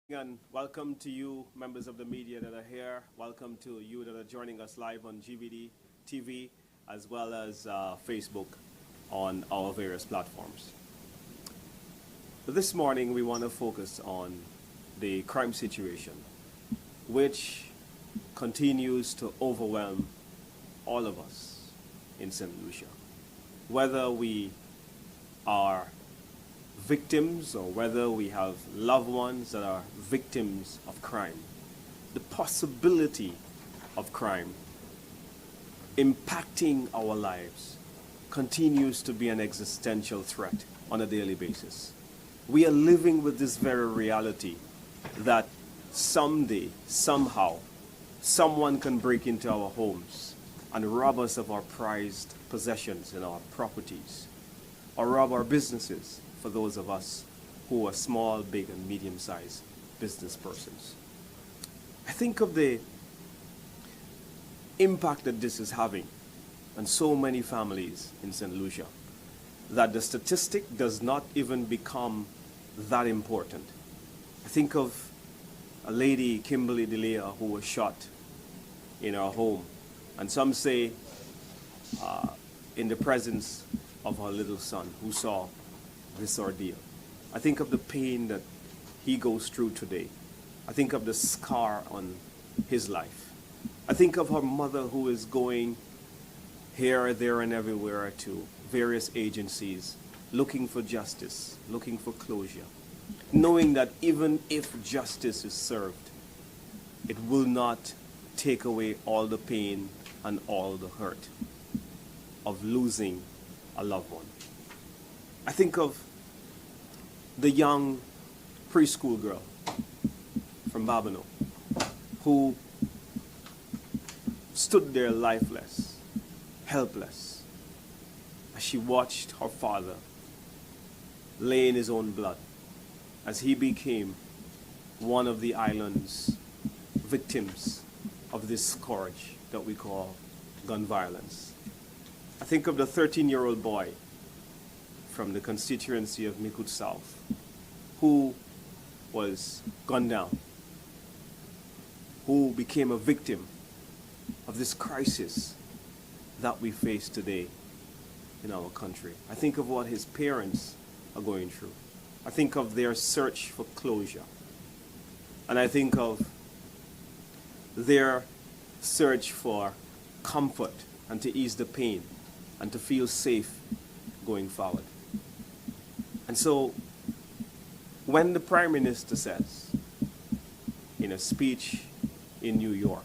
And welcome to you, members of the media that are here. Welcome to you that are joining us live on GVD TV as well as Facebook on our various platforms. But this morning, we want to focus on the crime situation, which continues to overwhelm all of us in St. Lucia. Whether we are victims or whether we have loved ones that are victims of crime, the possibility of crime impacting our lives continues to be an existential threat on a daily basis. We are living with this very reality that someday, somehow, someone can break into our homes and rob us of our prized possessions and our properties, or rob our businesses for those of us who are small, big, and medium-sized business persons. I think of the impact that this is having on so many families in St. Lucia that the statistic does not even become that important. I think of a lady, Kimberly Delia, who was shot in her home, and some say in the presence of her little son who saw this ordeal. I think of the pain that he goes through today. I think of the scar on his life. I think of her mother who is going here, there, and everywhere to various agencies looking for justice, looking for closure, knowing that even if justice is served, it will not take away all the pain and all the hurt of losing a loved one. I think of the young preschool girl from Babino who stood there lifeless, helpless, as she watched her father lay in his own blood as he became one of the island's victims of this scourge that we call gun violence. I think of the 13-year-old boy from the constituency of Mikut South who was gunned down, who became a victim of this crisis that we face today in our country. I think of what his parents are going through. I think of their search for closure. And I think of their search for comfort and to ease the pain and to feel safe going forward. And so, when the Prime Minister says in a speech in New York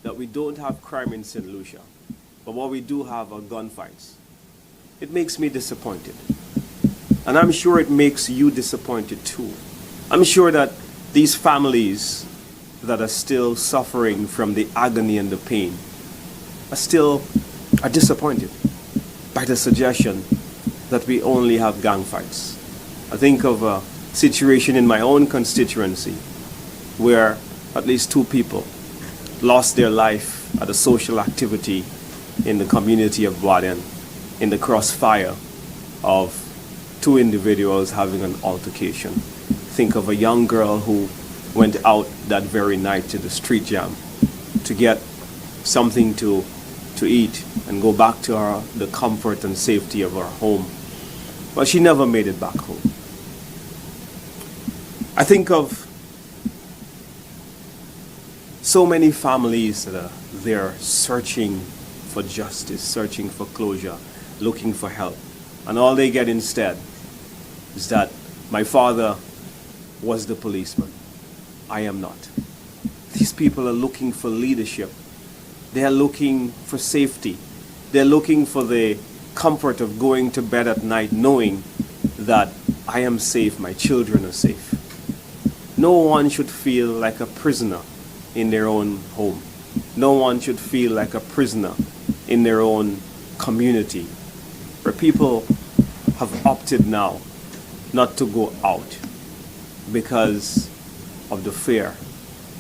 that we don't have crime in St. Lucia, but what we do have are gunfights, it makes me disappointed. And I'm sure it makes you disappointed too. I'm sure that these families that are still suffering from the agony and the pain are disappointed by the suggestion that we only have gang fights. I think of a situation in my own constituency where at least 2 people lost their life at a social activity in the community of Baden in the crossfire of 2 individuals having an altercation. Think of a young girl who went out that very night to the street jam to get something to eat and go back to the comfort and safety of her home. But she never made it back home. I think of so many families that are there searching for justice, searching for closure, looking for help. And all they get instead is that my father was the policeman. I am not. These people are looking for leadership. They are looking for safety. They're looking for the comfort of going to bed at night knowing that I am safe, my children are safe. No one should feel like a prisoner in their own home. No one should feel like a prisoner in their own community, where people have opted now not to go out because of the fear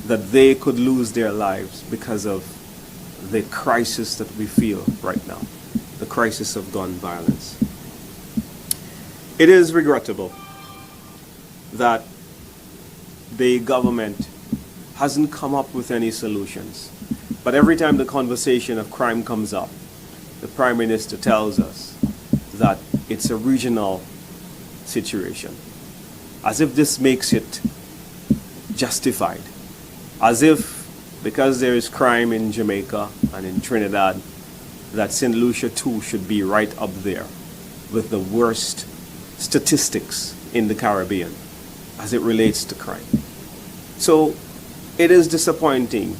that they could lose their lives because of the crisis that we feel right now, the crisis of gun violence. It is regrettable that the government hasn't come up with any solutions. But every time the conversation of crime comes up, the Prime Minister tells us that it's a regional situation, as if this makes it justified, as if because there is crime in Jamaica and in Trinidad, that St. Lucia too should be right up there with the worst statistics in the Caribbean as it relates to crime. So it is disappointing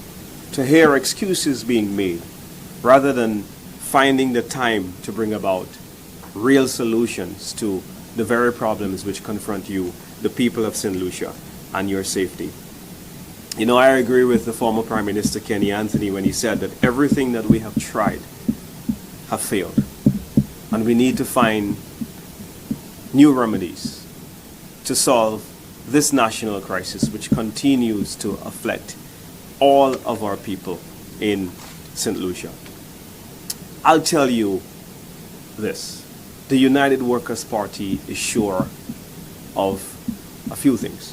to hear excuses being made rather than finding the time to bring about real solutions to the very problems which confront you, the people of St. Lucia, and your safety. You know, I agree with the former Prime Minister Kenny Anthony when he said that everything that we have tried have failed. And we need to find new remedies to solve this national crisis which continues to afflict all of our people in St. Lucia. I'll tell you this. The United Workers' Party is sure of a few things.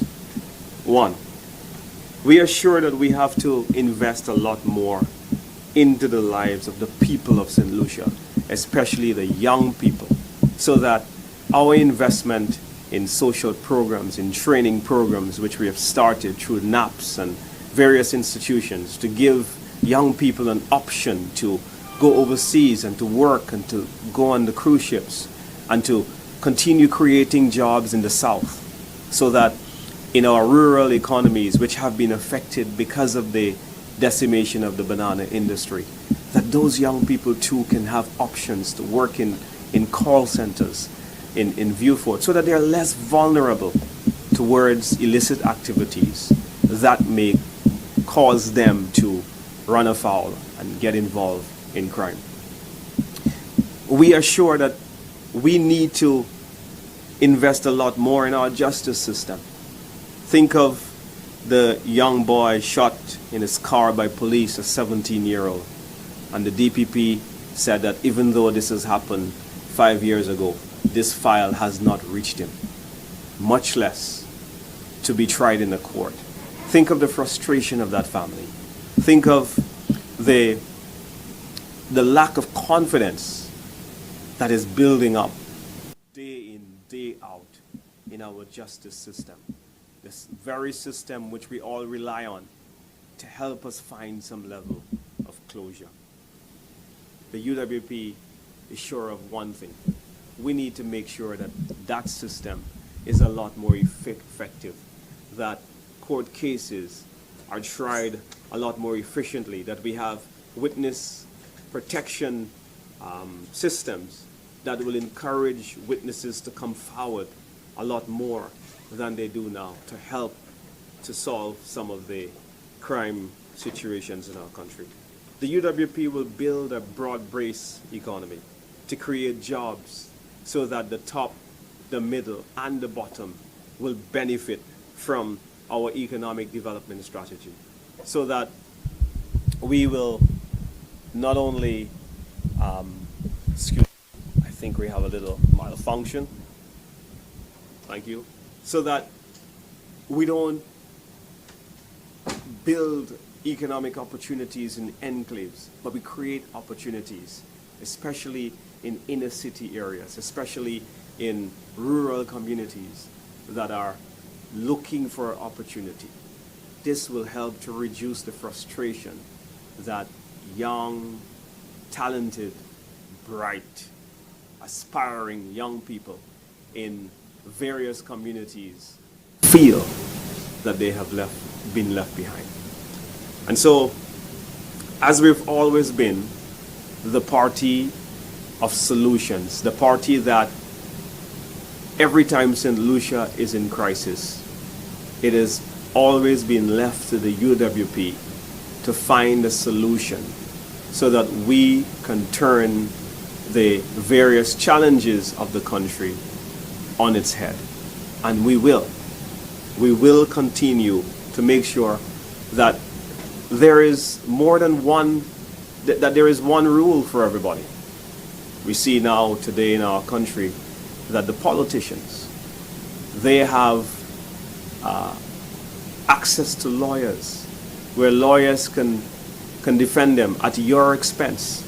One, we are sure that we have to invest a lot more into the lives of the people of St. Lucia, especially the young people, so that our investment in social programs, in training programs, which we have started through NAPS and various institutions to give young people an option to go overseas and to work and to go on the cruise ships and to continue creating jobs in the South, so that in our rural economies, which have been affected because of the decimation of the banana industry, that those young people too can have options to work in call centers, in Viewfort, so that they are less vulnerable towards illicit activities that may cause them to run afoul and get involved in crime. We are sure that we need to invest a lot more in our justice system. Think of the young boy shot in his car by police, a 17-year-old. And the DPP said that even though this has happened 5 years ago, this file has not reached him, much less to be tried in a court. Think of the frustration of that family. Think of the lack of confidence that is building up day in, day out in our justice system. This very system which we all rely on to help us find some level of closure. The UWP is sure of one thing. We need to make sure that that system is a lot more effective, that court cases are tried a lot more efficiently, that we have witness protection systems that will encourage witnesses to come forward a lot more than they do now to help to solve some of the crime situations in our country. The UWP will build a broad-based economy to create jobs so that the top, the middle, and the bottom will benefit from our economic development strategy, so that we will not only, excuse me, I think we have a little malfunction. Thank you. So that we don't build economic opportunities in enclaves, but we create opportunities, especially in inner city areas, especially in rural communities that are looking for opportunity. This will help to reduce the frustration that young, talented, bright, aspiring young people in various communities feel that they have been left behind. And so, as we've always been, the party of solutions, the party that every time St. Lucia is in crisis, it has always been left to the UWP to find a solution so that we can turn the various challenges of the country on its head. And we will. We will continue to make sure that there is more than one, that there is one rule for everybody. We see now today in our country that the politicians, they have access to lawyers, where lawyers can defend them at your expense.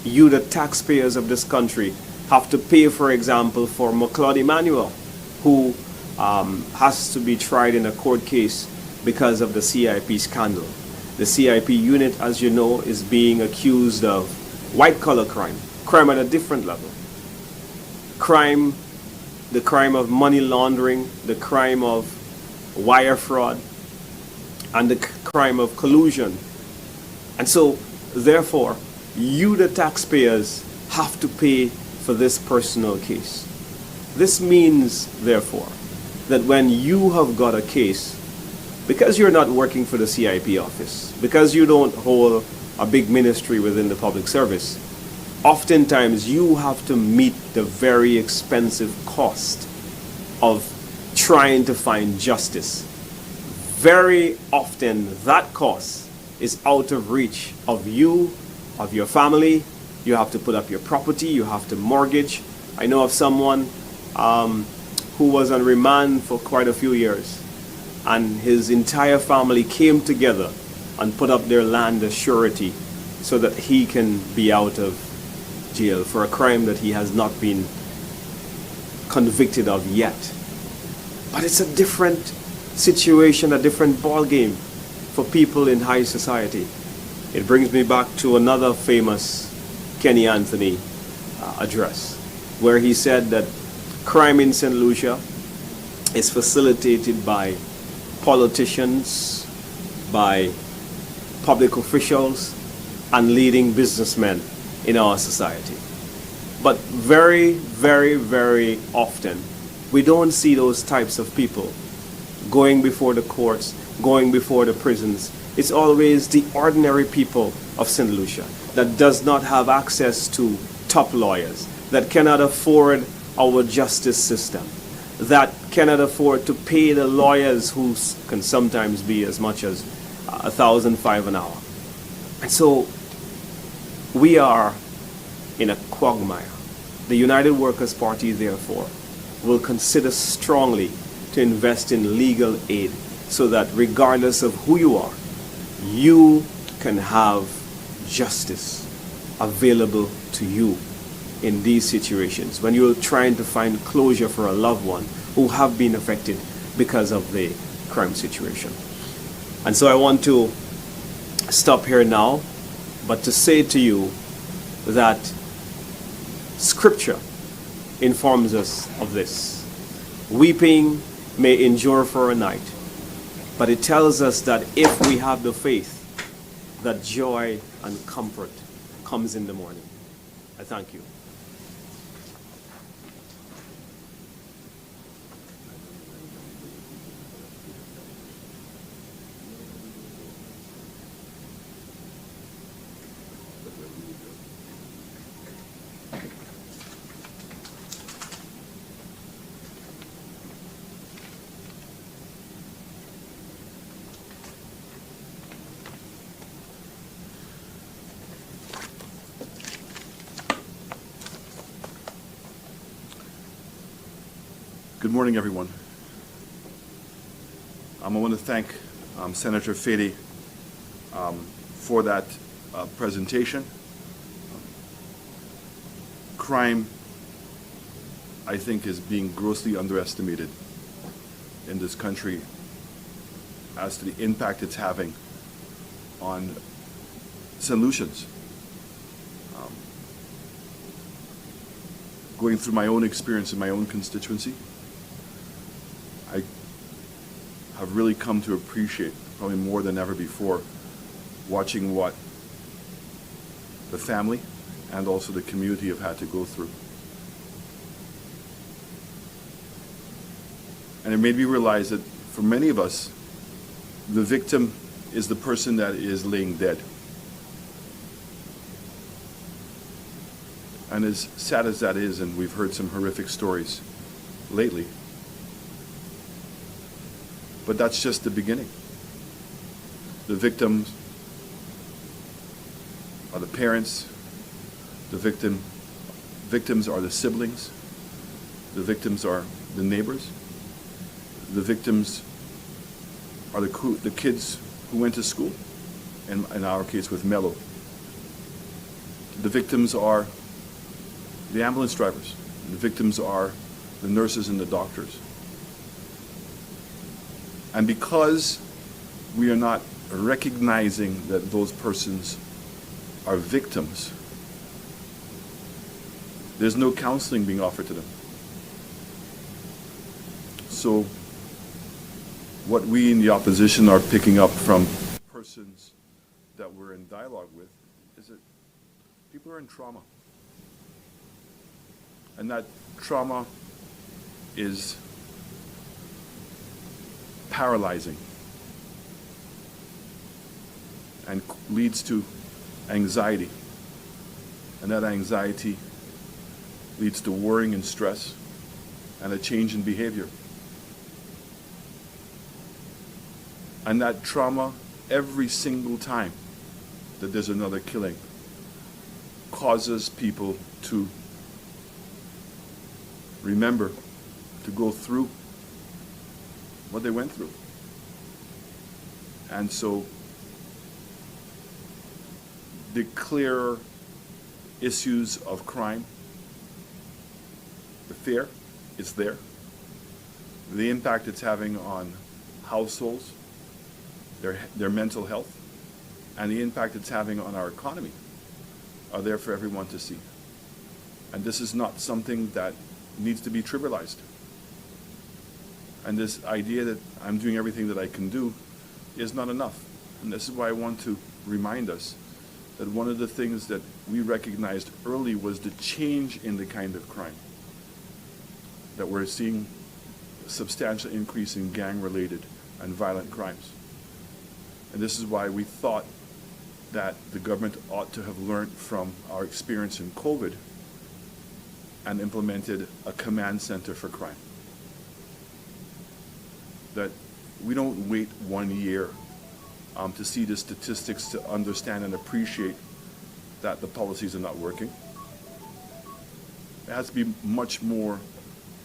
You, the taxpayers of this country, have to pay, for example, for McLeod Emmanuel, who has to be tried in a court case because of the CIP scandal. The CIP unit, as you know, is being accused of white-collar crime at a different level. Crime, the crime of money laundering, the crime of wire fraud, and the crime of collusion. And so, therefore, you, the taxpayers, have to pay for this personal case. This means, therefore, that when you have got a case, because you're not working for the CIP office, because you don't hold a big ministry within the public service, oftentimes you have to meet the very expensive cost of trying to find justice. Very often that cost is out of reach of you, of your family. You have to put up your property, you have to mortgage. I know of someone who was on remand for quite a few years, and his entire family came together and put up their land as surety so that he can be out of jail for a crime that he has not been convicted of yet. But it's a different situation, a different ball game for people in high society. It brings me back to another famous Kenny Anthony address, where he said that crime in St. Lucia is facilitated by politicians, by public officials, and leading businessmen in our society. But very, very, very often, we don't see those types of people going before the courts, going before the prisons. It's always the ordinary people of St. Lucia that does not have access to top lawyers, that cannot afford our justice system, that cannot afford to pay the lawyers who can sometimes be as much as $1,500 an hour. And so we are in a quagmire. The United Workers' Party, therefore, will consider strongly to invest in legal aid so that regardless of who you are, you can have justice available to you in these situations when you're trying to find closure for a loved one who have been affected because of the crime situation. And so I want to stop here now, but to say to you that Scripture informs us of this. Weeping may endure for a night, but it tells us that if we have the faith, that joy and comfort comes in the morning. I thank you. Good morning, everyone. I want to thank Senator Fady for that presentation. Crime, I think, is being grossly underestimated in this country as to the impact it's having on St. Lucians. Going through my own experience in my own constituency, I have really come to appreciate, probably more than ever before, watching what the family and also the community have had to go through. And it made me realize that for many of us, the victim is the person that is laying dead. And as sad as that is, and we've heard some horrific stories lately, but that's just the beginning. The victims are the parents, the victims are the siblings, the victims are the neighbors, the victims are the kids who went to school, and in our case with Mello. The victims are the ambulance drivers. The victims are the nurses and the doctors. And because we are not recognizing that those persons are victims, there's no counseling being offered to them. So what we in the opposition are picking up from persons that we're in dialogue with is that people are in trauma. And that trauma is paralyzing and leads to anxiety. And that anxiety leads to worrying and stress and a change in behavior. And that trauma, every single time that there's another killing, causes people to remember, to go through what they went through. And so the clear issues of crime, the fear is there. The impact it's having on households, their mental health, and the impact it's having on our economy are there for everyone to see. And this is not something that needs to be trivialized. And this idea that I'm doing everything that I can do is not enough. And this is why I want to remind us that one of the things that we recognized early was the change in the kind of crime. That we're seeing a substantial increase in gang-related and violent crimes. And this is why we thought that the government ought to have learned from our experience in COVID and implemented a command center for crime. That we don't wait 1 year to see the statistics to understand and appreciate that the policies are not working. It has to be much more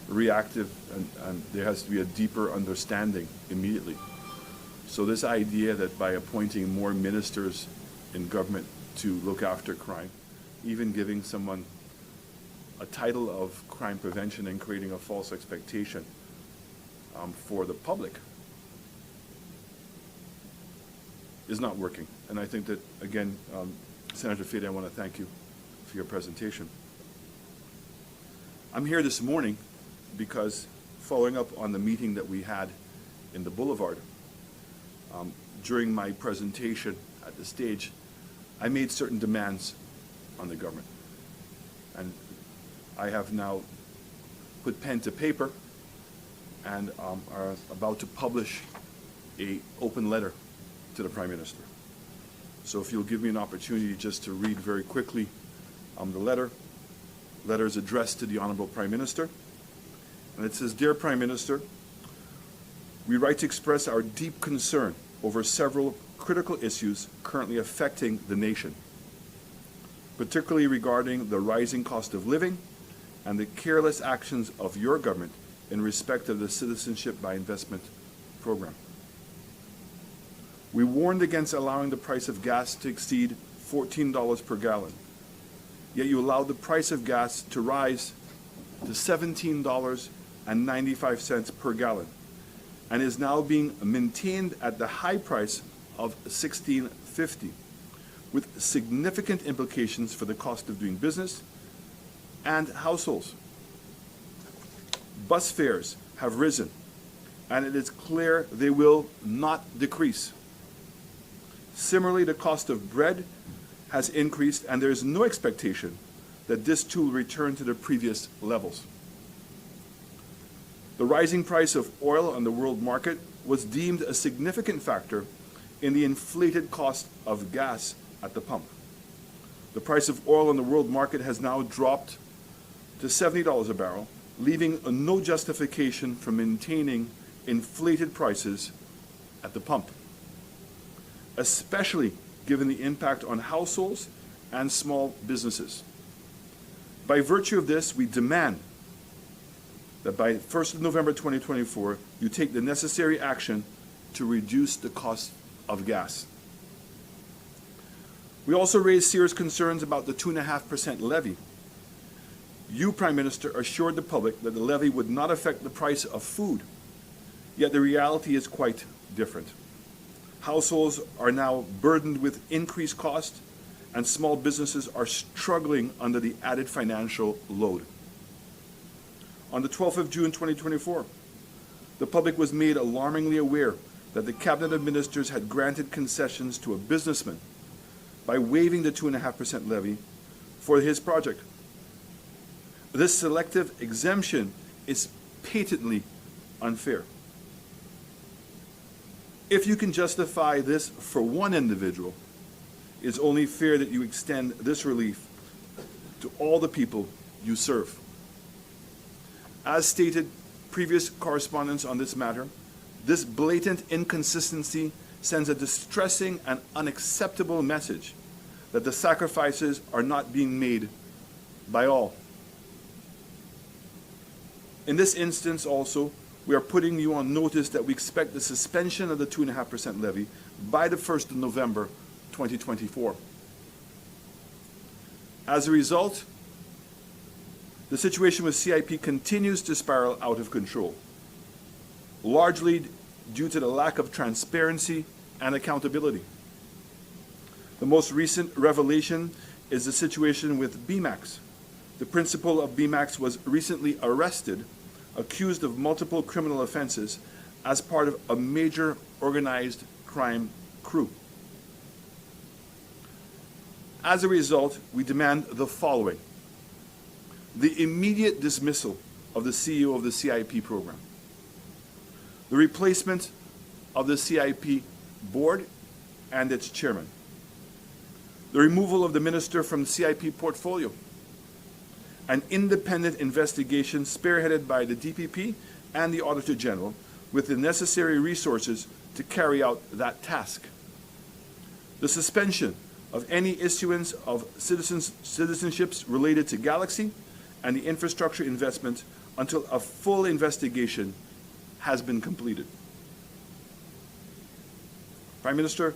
reactive, and there has to be a deeper understanding immediately. So this idea that by appointing more ministers in government to look after crime, even giving someone a title of crime prevention and creating a false expectation for the public is not working. And I think that, again, Senator Fede, I want to thank you for your presentation. I'm here this morning because following up on the meeting that we had in the Boulevard, during my presentation at the stage, I made certain demands on the government. And I have now put pen to paper and are about to publish an open letter to the Prime Minister. So if you'll give me an opportunity just to read very quickly the letter. Letter is addressed to the Honorable Prime Minister. And it says, Dear Prime Minister, we write to express our deep concern over several critical issues currently affecting the nation, particularly regarding the rising cost of living and the careless actions of your government in respect of the Citizenship by Investment program. We warned against allowing the price of gas to exceed $14 per gallon, yet you allowed the price of gas to rise to $17.95 per gallon, and is now being maintained at the high price of $16.50, with significant implications for the cost of doing business and households. Bus fares have risen, and it is clear they will not decrease. Similarly, the cost of bread has increased, and there is no expectation that this too will return to the previous levels. The rising price of oil on the world market was deemed a significant factor in the inflated cost of gas at the pump. The price of oil on the world market has now dropped to $70 a barrel, leaving no justification for maintaining inflated prices at the pump, especially given the impact on households and small businesses. By virtue of this, we demand that by 1st of November 2024, you take the necessary action to reduce the cost of gas. We also raised serious concerns about the 2.5% levy. You, Prime Minister, assured the public that the levy would not affect the price of food, yet the reality is quite different. Households are now burdened with increased costs, and small businesses are struggling under the added financial load. On the 12th of June 2024, the public was made alarmingly aware that the Cabinet of Ministers had granted concessions to a businessman by waiving the 2.5% levy for his project. This selective exemption is patently unfair. If you can justify this for one individual, it's only fair that you extend this relief to all the people you serve. As stated, previous correspondence on this matter, this blatant inconsistency sends a distressing and unacceptable message that the sacrifices are not being made by all. In this instance also, we are putting you on notice that we expect the suspension of the 2.5% levy by the 1st of November 2024. As a result, the situation with CIP continues to spiral out of control, largely due to the lack of transparency and accountability. The most recent revelation is the situation with BMAX. The principal of BMAX was recently arrested, accused of multiple criminal offenses as part of a major organized crime crew. As a result, we demand the following: the immediate dismissal of the CEO of the CIP program, the replacement of the CIP board and its chairman, the removal of the minister from the CIP portfolio, an independent investigation spearheaded by the DPP and the Auditor General with the necessary resources to carry out that task, the suspension of any issuance of citizenships related to Galaxy and the infrastructure investment until a full investigation has been completed. Prime Minister,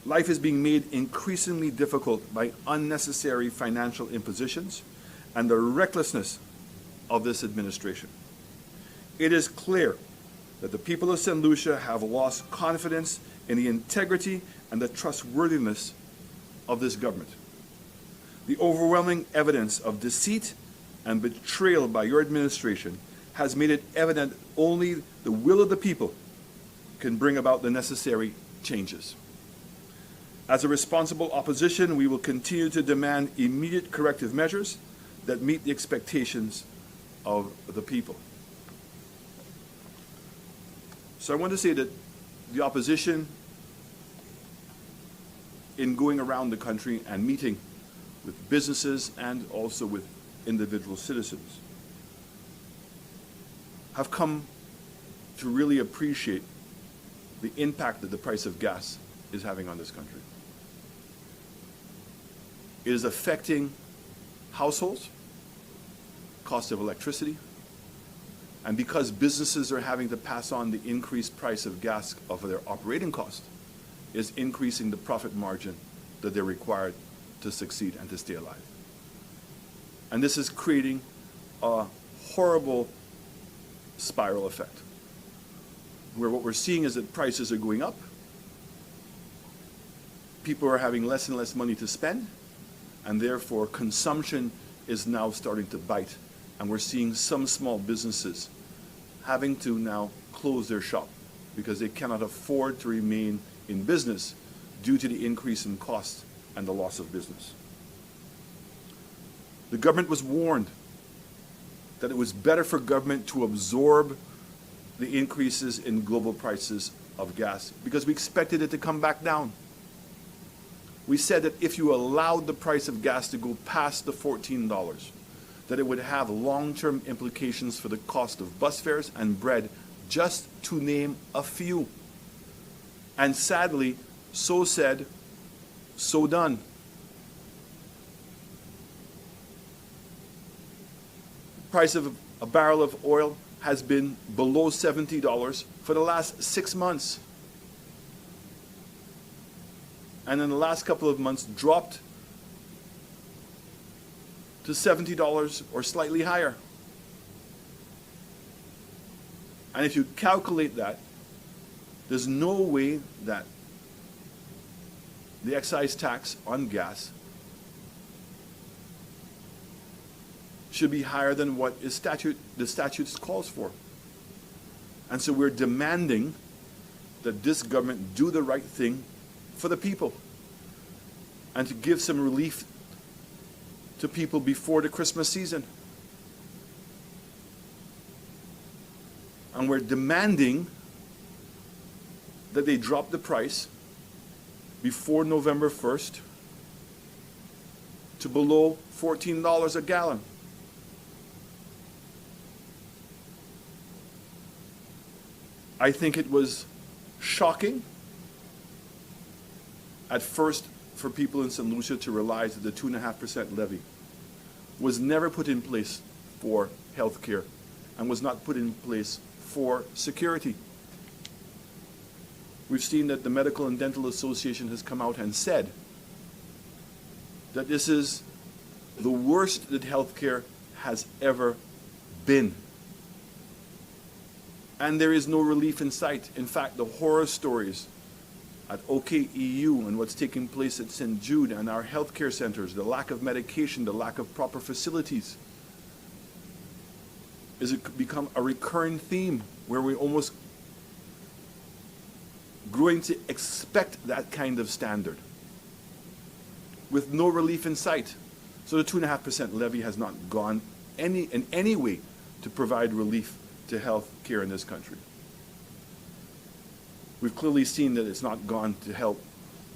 life is being made increasingly difficult by unnecessary financial impositions and the recklessness of this administration. It is clear that the people of St. Lucia have lost confidence in the integrity and the trustworthiness of this government. The overwhelming evidence of deceit and betrayal by your administration has made it evident only the will of the people can bring about the necessary changes. As a responsible opposition, we will continue to demand immediate corrective measures that meet the expectations of the people. So I want to say that the opposition, in going around the country and meeting with businesses and also with individual citizens, have come to really appreciate the impact that the price of gas is having on this country. It is affecting households, cost of electricity, and because businesses are having to pass on the increased price of gas of their operating cost, is increasing the profit margin that they're required to succeed and to stay alive. And this is creating a horrible spiral effect, where what we're seeing is that prices are going up, people are having less and less money to spend, and therefore consumption is now starting to bite, and we're seeing some small businesses having to now close their shop because they cannot afford to remain in business due to the increase in cost and the loss of business. The government was warned that it was better for government to absorb the increases in global prices of gas because we expected it to come back down. We said that if you allowed the price of gas to go past the $14, that it would have long-term implications for the cost of bus fares and bread, just to name a few. And sadly, so said, so done. The price of a barrel of oil has been below $70 for the last 6 months. and in the last couple of months dropped to $70 or slightly higher. And if you calculate that, there's no way that the excise tax on gas should be higher than what the statute calls for. And so we're demanding that this government do the right thing for the people and to give some relief to people before the Christmas season. And we're demanding that they drop the price before November 1st to below $14 a gallon. I think it was shocking at first for people in St. Lucia to realize that the 2.5% levy was never put in place for health care and was not put in place for security. We've seen that the Medical and Dental Association has come out and said that this is the worst that healthcare has ever been. And there is no relief in sight. In fact, the horror stories at OKEU and what's taking place at St. Jude and our healthcare centers, the lack of medication, the lack of proper facilities, is it become a recurring theme where we almost growing to expect that kind of standard with no relief in sight. So the 2.5% levy has not gone in any way to provide relief to health care in this country. We've clearly seen that it's not gone to help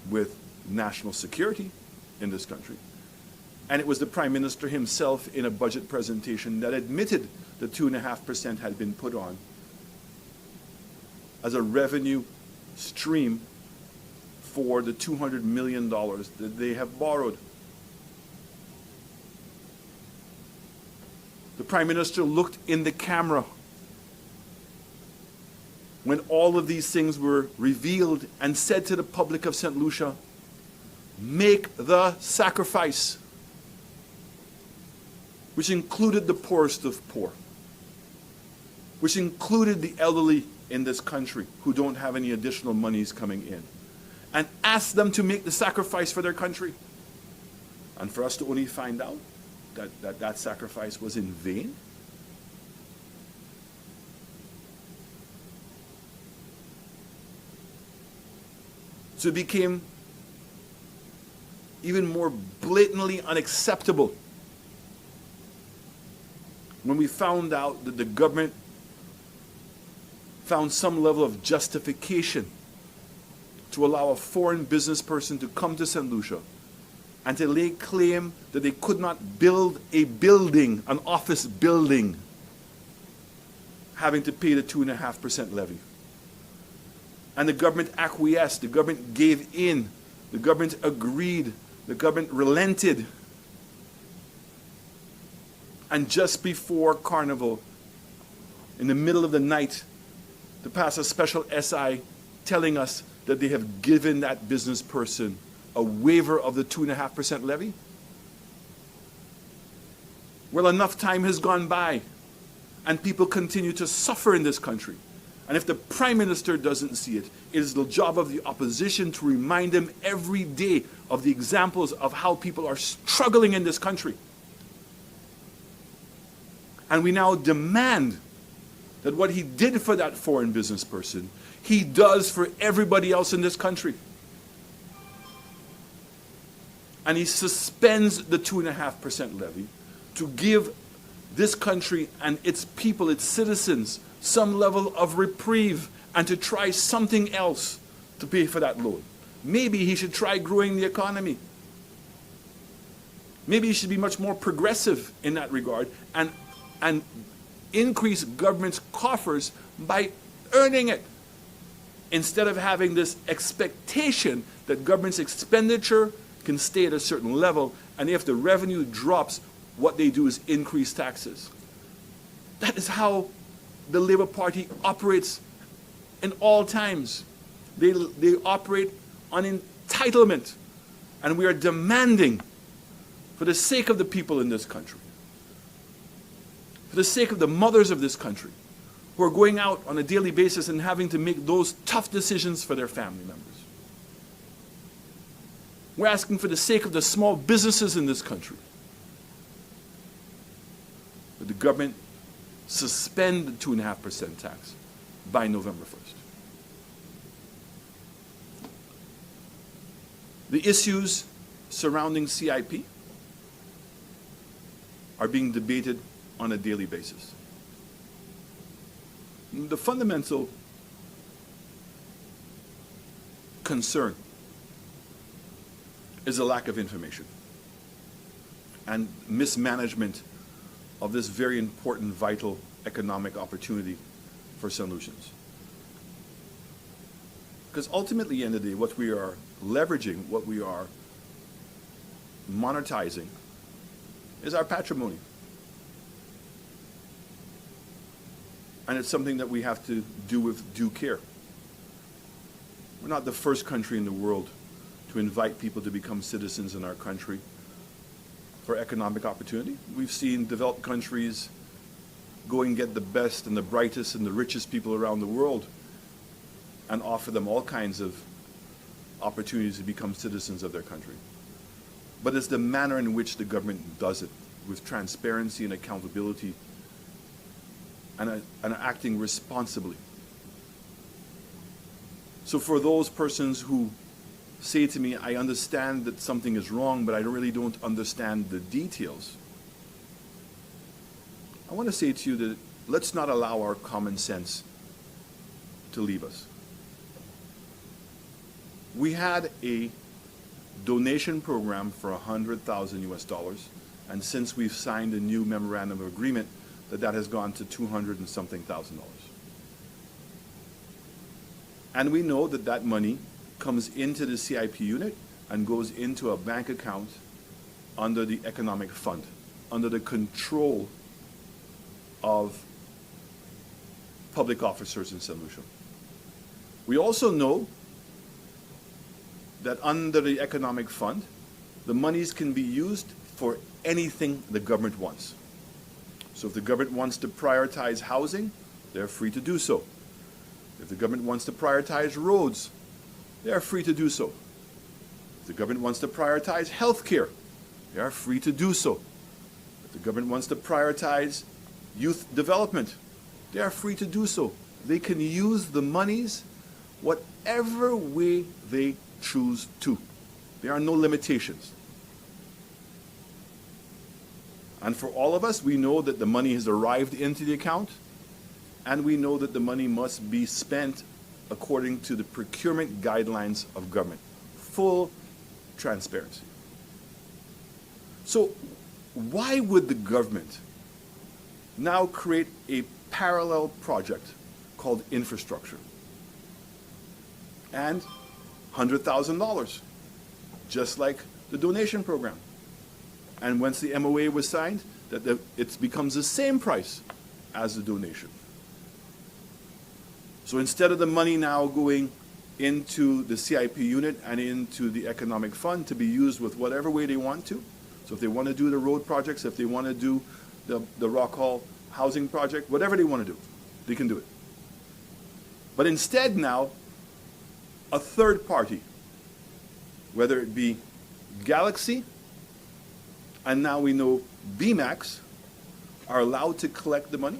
with national security in this country. And it was the Prime Minister himself in a budget presentation that admitted the 2.5% had been put on as a revenue stream for the $200 million that they have borrowed. The Prime Minister looked in the camera when all of these things were revealed and said to the public of St. Lucia, make the sacrifice, which included the poorest of poor, which included the elderly in this country who don't have any additional monies coming in, and ask them to make the sacrifice for their country. And for us to only find out that sacrifice was in vain? So it became even more blatantly unacceptable when we found out that the government found some level of justification to allow a foreign business person to come to St. Lucia and to lay claim that they could not build a building, an office building, having to pay the 2.5% levy. And the government acquiesced, the government gave in, the government agreed, the government relented. And just before Carnival, in the middle of the night, to pass a special SI telling us that they have given that business person a waiver of the 2.5% levy? Well, enough time has gone by, and people continue to suffer in this country. And if the Prime Minister doesn't see it, it is the job of the opposition to remind him every day of the examples of how people are struggling in this country. And we now demand that what he did for that foreign business person, he does for everybody else in this country. And he suspends the 2.5% levy to give this country and its people, its citizens, some level of reprieve and to try something else to pay for that loan. Maybe he should try growing the economy. Maybe he should be much more progressive in that regard and increase government's coffers by earning it, instead of having this expectation that government's expenditure can stay at a certain level, and if the revenue drops, what they do is increase taxes. That is how the Labour Party operates in all times. They operate on entitlement, and we are demanding, for the sake of the people in this country, for the sake of the mothers of this country, who are going out on a daily basis and having to make those tough decisions for their family members. We're asking for the sake of the small businesses in this country that the government suspend the 2.5% tax by November 1st. The issues surrounding CIP are being debated on a daily basis. The fundamental concern is a lack of information and mismanagement of this very important, vital economic opportunity for St. Lucians. Because ultimately, at the end of the day, what we are leveraging, what we are monetizing, is our patrimony. And it's something that we have to do with due care. We're not the first country in the world to invite people to become citizens in our country for economic opportunity. We've seen developed countries go and get the best and the brightest and the richest people around the world and offer them all kinds of opportunities to become citizens of their country. But it's the manner in which the government does it, with transparency and accountability, and acting responsibly. So for those persons who say to me, I understand that something is wrong, but I really don't understand the details, I want to say to you that let's not allow our common sense to leave us. We had a donation program for 100,000 US dollars, and since we've signed a new memorandum of agreement, that has gone to 200 and something thousand dollars. And we know that that money comes into the CIP unit and goes into a bank account under the economic fund, under the control of public officers in St. Lucia. We also know that under the economic fund, the monies can be used for anything the government wants. So if the government wants to prioritize housing, they're free to do so. If the government wants to prioritize roads, they are free to do so. If the government wants to prioritize health care, they are free to do so. If the government wants to prioritize youth development, they are free to do so. They can use the monies whatever way they choose to. There are no limitations. And for all of us, we know that the money has arrived into the account, and we know that the money must be spent according to the procurement guidelines of government. Full transparency. So why would the government now create a parallel project called infrastructure? And $100,000, just like the donation program. And once the MOA was signed, it becomes the same price as the donation. So instead of the money now going into the CIP unit and into the economic fund to be used with whatever way they want to, so if they want to do the road projects, if they want to do the Rock Hall housing project, whatever they want to do, they can do it. But instead now, a third party, whether it be Galaxy, and now we know BMAX, are allowed to collect the money.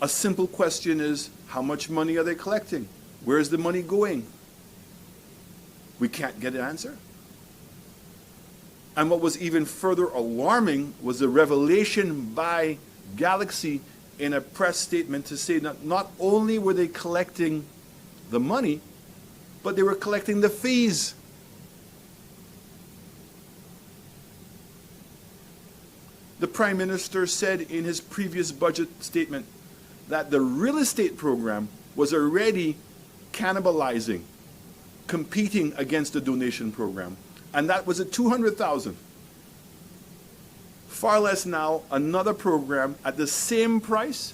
A simple question is, how much money are they collecting? Where is the money going? We can't get an answer. And what was even further alarming was the revelation by Galaxy in a press statement to say that not only were they collecting the money, but they were collecting the fees. The Prime Minister said in his previous budget statement that the real estate program was already cannibalizing, competing against the donation program, and that was at $200,000. Far less now, another program at the same price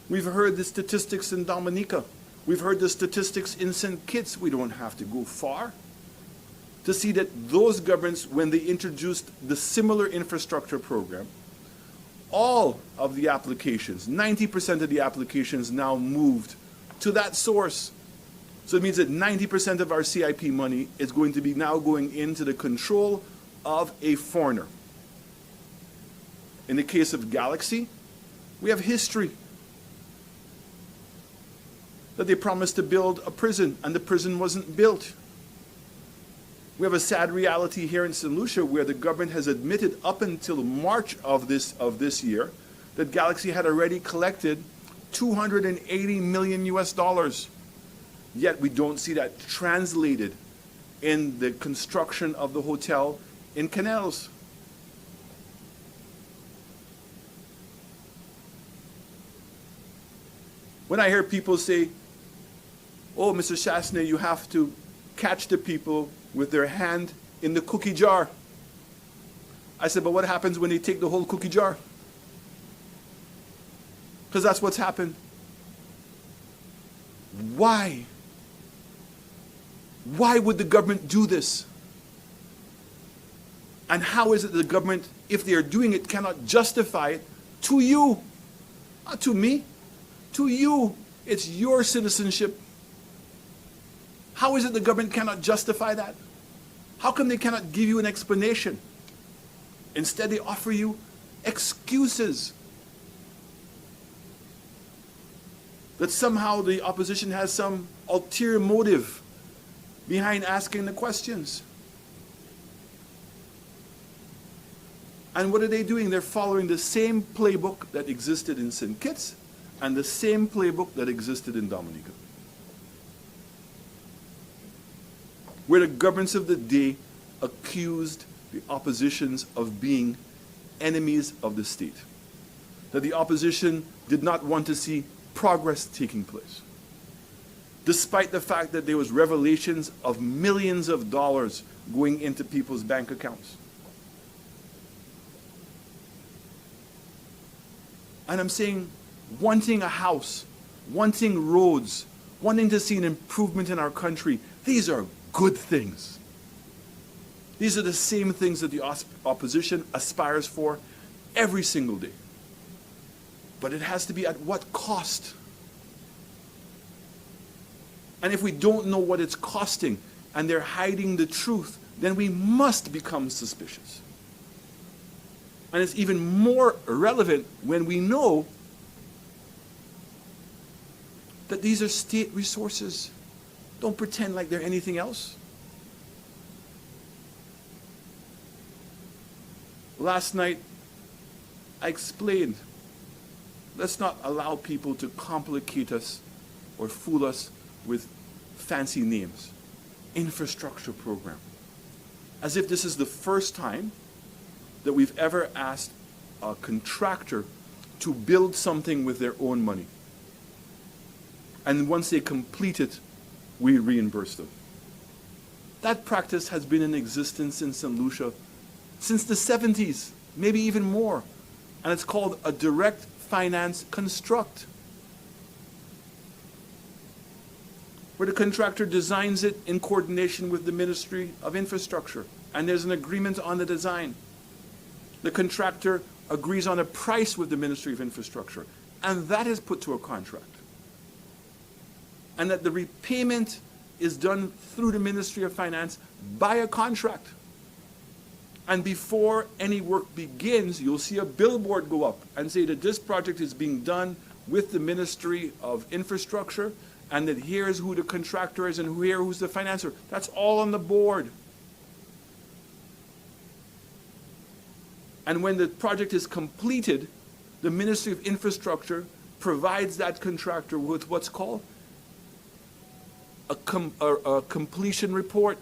We've heard the statistics in Dominica. We've heard the statistics in St. Kitts. We don't have to go far to see that those governments, when they introduced the similar infrastructure program, all of the applications, 90% of the applications now moved to that source. So it means that 90% of our CIP money is going to be now going into the control of a foreigner. In the case of Galaxy, we have history. That they promised to build a prison, and the prison wasn't built. We have a sad reality here in St. Lucia where the government has admitted up until March of this year that Galaxy had already collected $280 million US. Yet we don't see that translated in the construction of the hotel in Canals. When I hear people say, oh, Mr. Chasney, you have to catch the people with their hand in the cookie jar. I said, but what happens when they take the whole cookie jar? Because that's what's happened. Why? Why would the government do this? And how is it that the government, if they are doing it, cannot justify it to you? Not to me. To you. It's your citizenship. How is it the government cannot justify that? How come they cannot give you an explanation? Instead, they offer you excuses. That somehow the opposition has some ulterior motive behind asking the questions. And what are they doing? They're following the same playbook that existed in St. Kitts and the same playbook that existed in Dominica, where the governments of the day accused the oppositions of being enemies of the state, that the opposition did not want to see progress taking place, despite the fact that there was revelations of millions of dollars going into people's bank accounts. And I'm saying, wanting a house, wanting roads, wanting to see an improvement in our country, these are good things. These are the same things that the opposition aspires for every single day. But it has to be at what cost? And if we don't know what it's costing and they're hiding the truth, then we must become suspicious. And it's even more relevant when we know that these are state resources. Don't pretend like they're anything else. Last night, I explained, let's not allow people to complicate us or fool us with fancy names. Infrastructure program. As if this is the first time that we've ever asked a contractor to build something with their own money. And once they complete it, we reimburse them. That practice has been in existence in St. Lucia since the 70s, maybe even more. And it's called a direct finance construct, where the contractor designs it in coordination with the Ministry of Infrastructure, and there's an agreement on the design. The contractor agrees on a price with the Ministry of Infrastructure, and that is put to a contract. And that the repayment is done through the Ministry of Finance by a contract. And before any work begins, you'll see a billboard go up and say that this project is being done with the Ministry of Infrastructure, and that here's who the contractor is and who's the financer. That's all on the board. And when the project is completed, the Ministry of Infrastructure provides that contractor with what's called a completion report.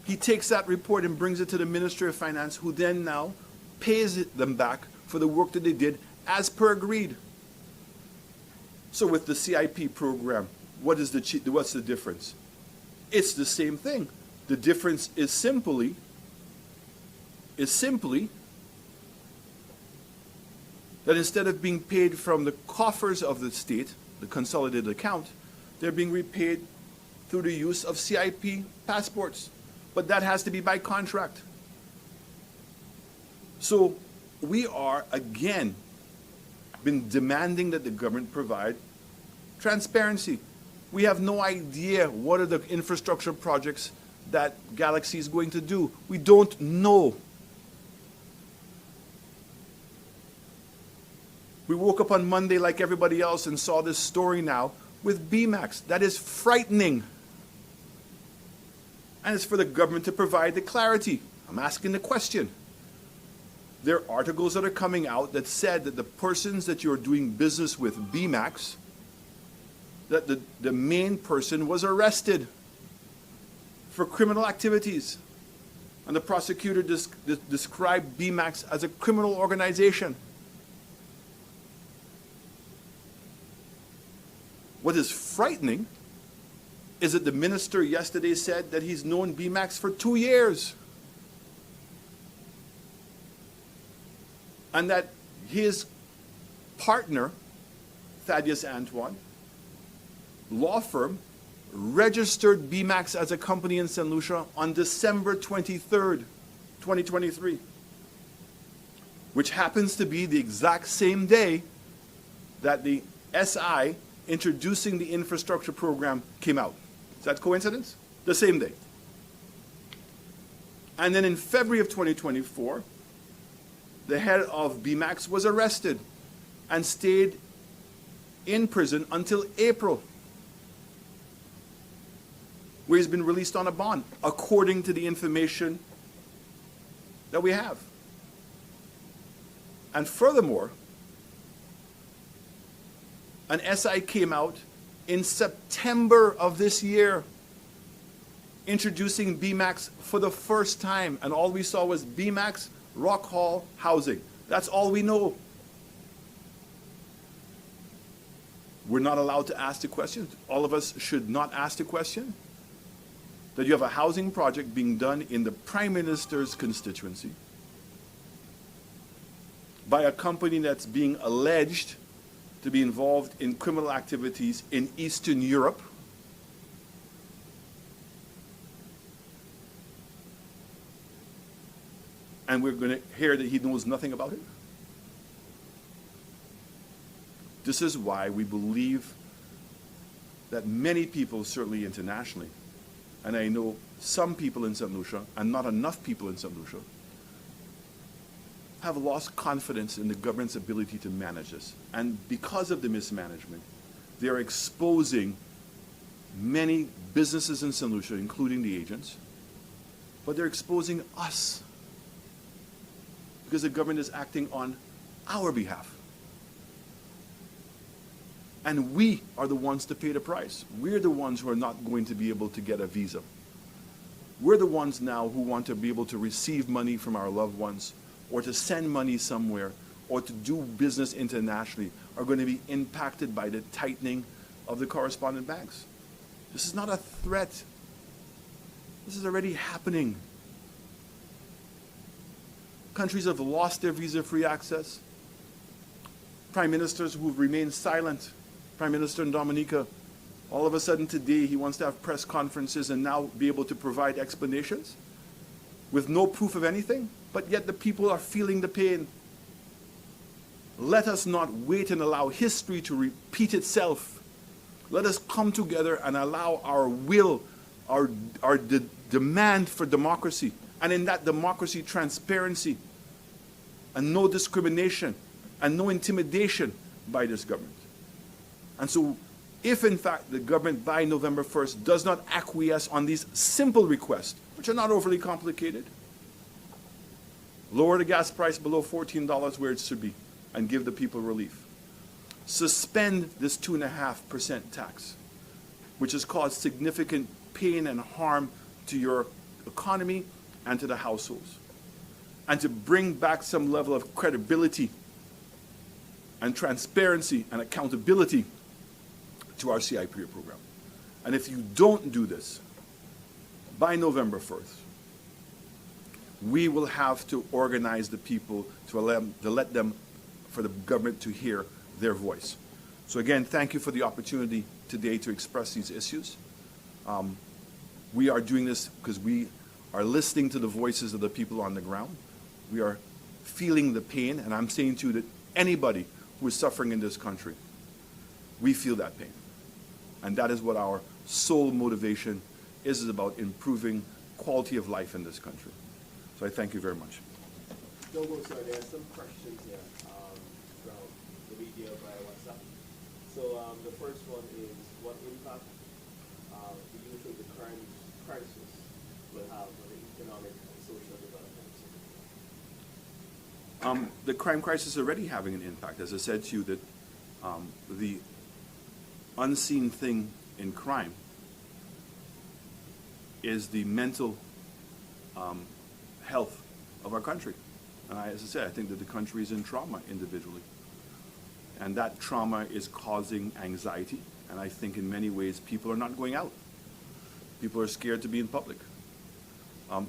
He takes that report and brings it to the Ministry of Finance, who then now pays them back for the work that they did as per agreed. So with the CIP program, what's the difference? It's the same thing. The difference is simply that instead of being paid from the coffers of the state, the consolidated account, they're being repaid through the use of CIP passports. But that has to be by contract. So we are, again, been demanding that the government provide transparency. We have no idea what are the infrastructure projects that Galaxy is going to do. We don't know. We woke up on Monday like everybody else and saw this story now with BMAX. That is frightening. And it's for the government to provide the clarity. I'm asking the question. There are articles that are coming out that said that the persons that you're doing business with, BMAX, that the main person was arrested for criminal activities. And the prosecutor described BMAX as a criminal organization. What is frightening is that the minister yesterday said that he's known BMAX for 2 years. And that his partner, Thaddeus Antoine, law firm, registered BMAX as a company in St. Lucia on December 23rd, 2023, which happens to be the exact same day that the SI introducing the infrastructure program came out. Is that coincidence? The same day. And then in February of 2024, the head of BMAX was arrested and stayed in prison until April, where he's been released on a bond, according to the information that we have. And furthermore, an SI came out in September of this year, introducing BMAX for the first time, and all we saw was BMAX Rock Hall housing. That's all we know. We're not allowed to ask the question. All of us should not ask the question. That you have a housing project being done in the Prime Minister's constituency by a company that's being alleged to be involved in criminal activities in Eastern Europe. And we're going to hear that he knows nothing about it. This is why we believe that many people, certainly internationally, and I know some people in St. Lucia, and not enough people in St. Lucia, have lost confidence in the government's ability to manage this. And because of the mismanagement, they are exposing many businesses in St. Lucia, including the agents, but they're exposing us because the government is acting on our behalf. And we are the ones to pay the price. We're the ones who are not going to be able to get a visa. We're the ones now who want to be able to receive money from our loved ones, or to send money somewhere, or to do business internationally, are going to be impacted by the tightening of the correspondent banks. This is not a threat. This is already happening. Countries have lost their visa-free access. Prime ministers who've remained silent. Prime Minister in Dominica, all of a sudden today he wants to have press conferences and now be able to provide explanations with no proof of anything, but yet the people are feeling the pain. Let us not wait and allow history to repeat itself. Let us come together and allow our will, our demand for democracy, and in that democracy, transparency, and no discrimination, and no intimidation by this government. And so, if in fact the government by November 1st does not acquiesce on these simple requests, which are not overly complicated, lower the gas price below $14 where it should be, and give the people relief. Suspend this 2.5% tax, which has caused significant pain and harm to your economy and to the households. And to bring back some level of credibility and transparency and accountability to our CIP program. And if you don't do this by November 1st, we will have to organize the people to let them for the government to hear their voice. So again, thank you for the opportunity today to express these issues. We are doing this because we are listening to the voices of the people on the ground. We are feeling the pain, and I'm saying to you that anybody who is suffering in this country, we feel that pain. And that is what our sole motivation is about improving quality of life in this country. So I thank you very much. Dogo, sir, there are some questions here from the media via WhatsApp. So the first one is, what impact do you think the crime crisis will have on the economic and social development? The crime crisis is already having an impact. As I said to you, that the unseen thing in crime is the mental health of our country. And as I said, I think that the country is in trauma individually. And that trauma is causing anxiety. And I think in many ways people are not going out. People are scared to be in public.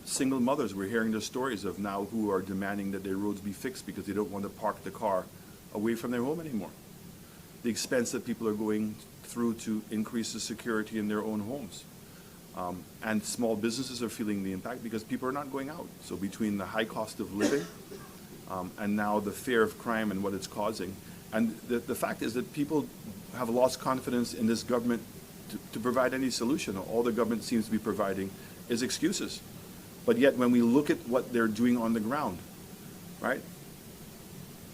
Single mothers, we're hearing the stories of now who are demanding that their roads be fixed because they don't want to park the car away from their home anymore. The expense that people are going through to increase the security in their own homes. And small businesses are feeling the impact because people are not going out. So between the high cost of living and now the fear of crime and what it's causing, and the fact is that people have lost confidence in this government to provide any solution. All the government seems to be providing is excuses. But yet when we look at what they're doing on the ground, right?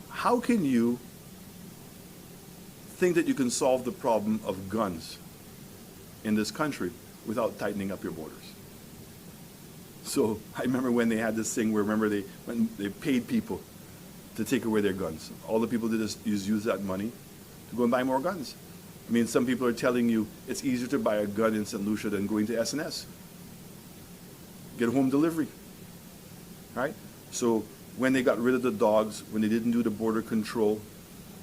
How can you think that you can solve the problem of guns in this country without tightening up your borders? So I remember when they had this thing where, when they paid people to take away their guns. All the people did is use that money to go and buy more guns. I mean, some people are telling you it's easier to buy a gun in St. Lucia than going to SNS. Get home delivery, right? So when they got rid of the dogs, when they didn't do the border control,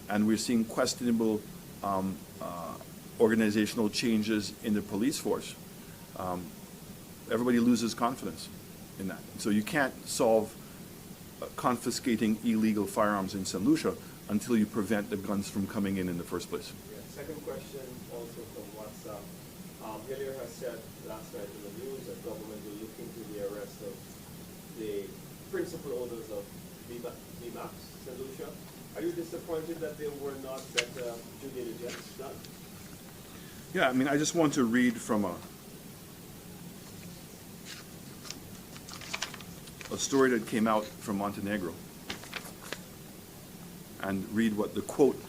and we're seeing questionable organizational changes in the police force, everybody loses confidence in that. So you can't solve confiscating illegal firearms in St. Lucia until you prevent the guns from coming in the first place. Yeah. Second question, also from WhatsApp. Hillier has said last night in the news that government will look into the arrest of the principal owners of VMAX, St. Lucia. Are you disappointed that there were not better due diligence done? Yeah, I mean, I just want to read from a story that came out from Montenegro and read what the quote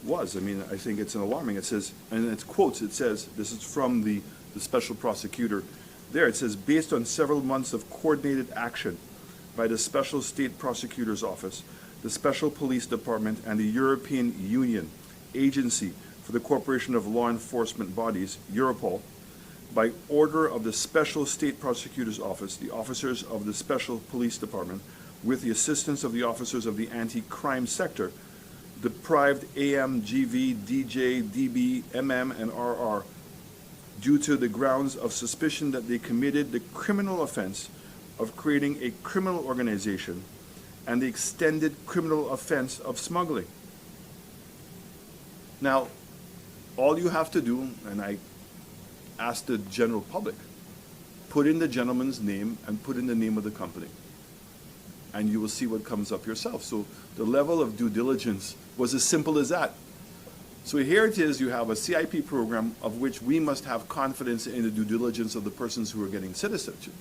was. I mean, I think it's alarming. It says, and it's quotes, it says, this is from the special prosecutor there. It says, based on several months of coordinated action by the Special State Prosecutor's Office, the Special Police Department, and the European Union Agency for the Cooperation of Law Enforcement Bodies, Europol, by order of the Special State Prosecutor's Office, the officers of the Special Police Department, with the assistance of the officers of the anti-crime sector, deprived AM, GV, DJ, DB, MM, and RR due to the grounds of suspicion that they committed the criminal offense of creating a criminal organization and the extended criminal offense of smuggling. Now, all you have to do, and I ask the general public, put in the gentleman's name and put in the name of the company, and you will see what comes up yourself. So the level of due diligence was as simple as that. So here it is, you have a CIP program of which we must have confidence in the due diligence of the persons who are getting citizenship.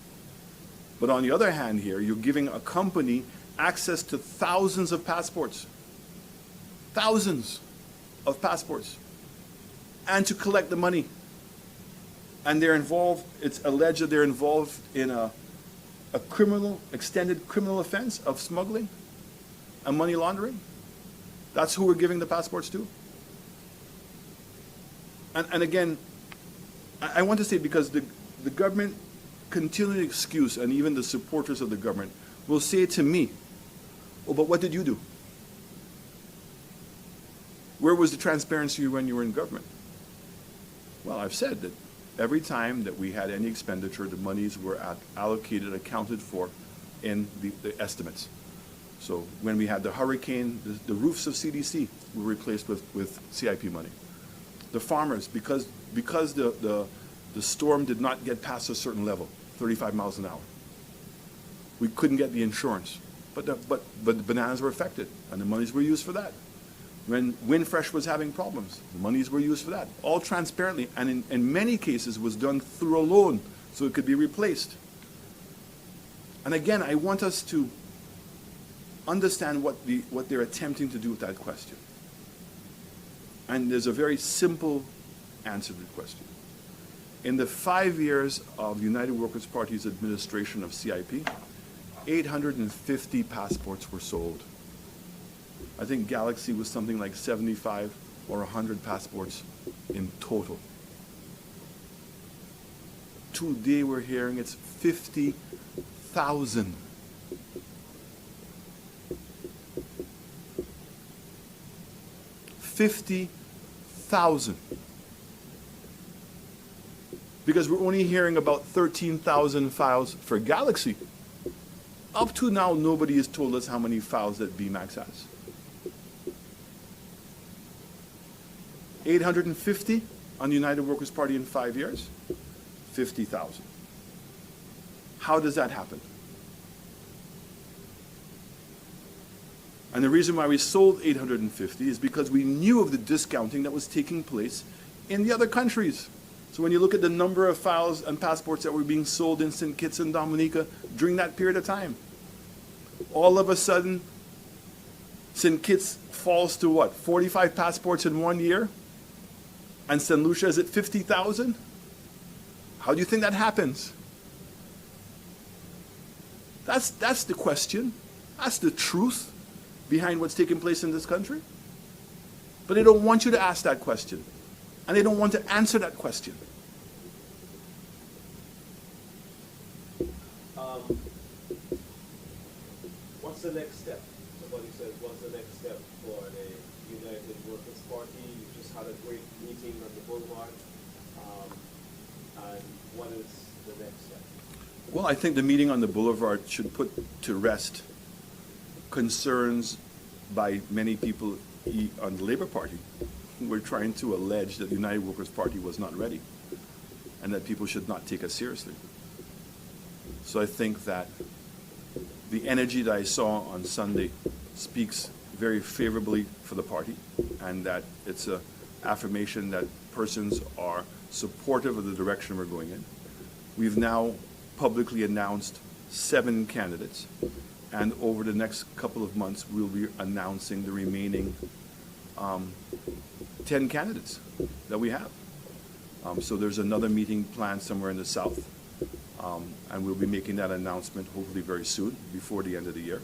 But on the other hand here, you're giving a company access to thousands of passports, thousands of passports, and to collect the money. And they're involved, it's alleged that they're involved in a extended criminal offense of smuggling and money laundering. That's who we're giving the passports to. And again, I want to say, because the government continually excuse, and even the supporters of the government will say to me, oh, but what did you do? Where was the transparency when you were in government? Well, I've said that every time that we had any expenditure, the monies were allocated, accounted for in the estimates. So when we had the hurricane, the roofs of CDC were replaced with CIP money. The farmers, because the storm did not get past a certain level, 35 miles an hour, we couldn't get the insurance. But the bananas were affected, and the monies were used for that. When Windfresh was having problems, the monies were used for that. All transparently, and in many cases was done through a loan, so it could be replaced. And again, I want us to understand what they're attempting to do with that question. And there's a very simple answer to the question. In the 5 years of United Workers' Party's administration of CIP, 850 passports were sold. I think Galaxy was something like 75 or 100 passports in total. Today we're hearing it's 50,000. Because we're only hearing about 13,000 files for Galaxy. Up to now, nobody has told us how many files that BMAX has. 850 on the United Workers' Party in 5 years, 50,000. How does that happen? And the reason why we sold 850 is because we knew of the discounting that was taking place in the other countries. So when you look at the number of files and passports that were being sold in St. Kitts and Dominica during that period of time, all of a sudden, St. Kitts falls to what, 45 passports in 1 year? And St. Lucia is at 50,000? How do you think that happens? That's the question. That's the truth behind what's taking place in this country. But they don't want you to ask that question. And they don't want to answer that question. What's the next step? Somebody says, what's the next step for the United Workers' Party? You just had a great meeting on the Boulevard. And what is the next step? Well, I think the meeting on the Boulevard should put to rest concerns by many people on the Labour Party who were trying to allege that the United Workers' Party was not ready and that people should not take us seriously. So I think that the energy that I saw on Sunday speaks very favorably for the party, and that it's an affirmation that persons are supportive of the direction we're going in. We've now publicly announced 7 candidates, and over the next couple of months we'll be announcing the remaining 10 candidates that we have. So there's another meeting planned somewhere in the south, and we'll be making that announcement hopefully very soon, before the end of the year.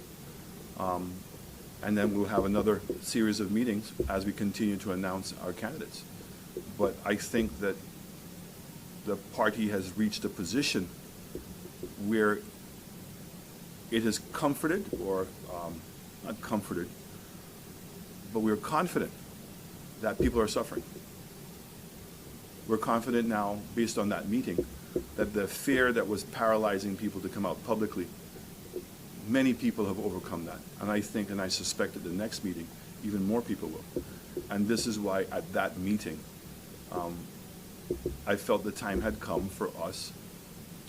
And then we'll have another series of meetings as we continue to announce our candidates. But I think that the party has reached a position where it is comforted, or not comforted, but we're confident that people are suffering. We're confident now, based on that meeting, that the fear that was paralyzing people to come out publicly, many people have overcome that. And I think, and I suspect at the next meeting, even more people will. And this is why at that meeting, I felt the time had come for us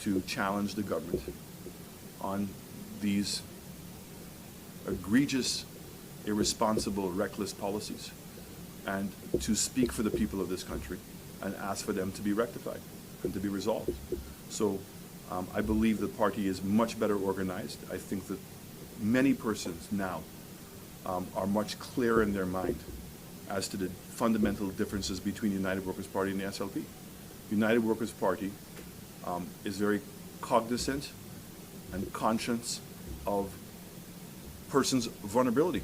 to challenge the government on these egregious, irresponsible, reckless policies, and to speak for the people of this country and ask for them to be rectified and to be resolved. So I believe the party is much better organized. I think that many persons now are much clearer in their mind as to the fundamental differences between the United Workers' Party and the SLP. United Workers' Party is very cognizant and conscious of persons' vulnerability.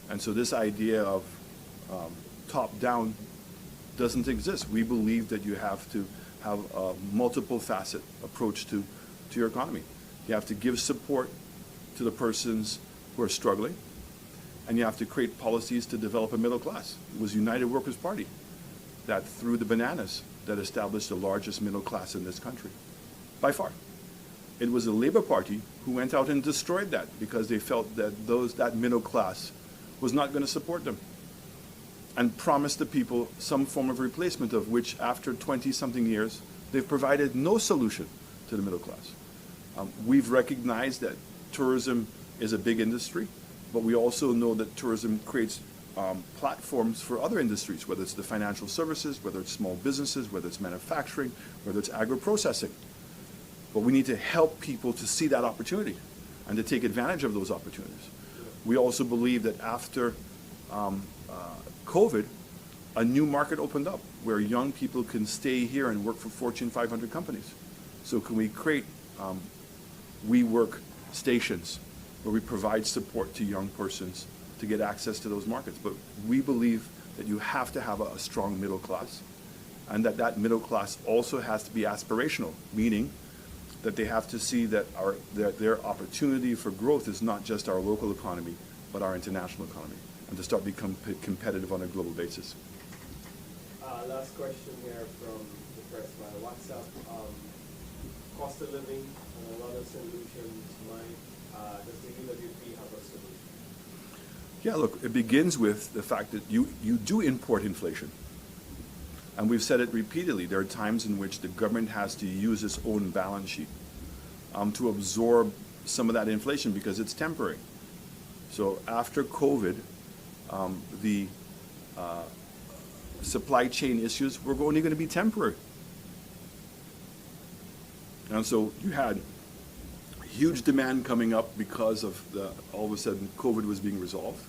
And so this idea of top-down doesn't exist. We believe that you have to have a multiple facet approach to your economy. You have to give support to the persons who are struggling, and you have to create policies to develop a middle class. It was United Workers' Party that threw the bananas that established the largest middle class in this country, by far. it was the Labour Party who went out and destroyed that because they felt that that middle class was not going to support them, and promised the people some form of replacement, of which after 20-something years, they've provided no solution to the middle class. We've recognized that tourism is a big industry, but we also know that tourism creates platforms for other industries, whether it's the financial services, whether it's small businesses, whether it's manufacturing, whether it's agro-processing. But we need to help people to see that opportunity and to take advantage of those opportunities. We also believe that after COVID, a new market opened up where young people can stay here and work for Fortune 500 companies. So can we create WeWork stations where we provide support to young persons to get access to those markets? But we believe that you have to have a strong middle class, and that middle class also has to be aspirational, meaning that they have to see that their opportunity for growth is not just our local economy, but our international economy, and to start become competitive on a global basis. Last question here from the press via WhatsApp. Cost of living and a lot of solutions. Does the UWP have a solution? Yeah, look, it begins with the fact that you do import inflation. And we've said it repeatedly. There are times in which the government has to use its own balance sheet to absorb some of that inflation because it's temporary. So after COVID, the supply chain issues were only going to be temporary. And so you had huge demand coming up because of all of a sudden COVID was being resolved.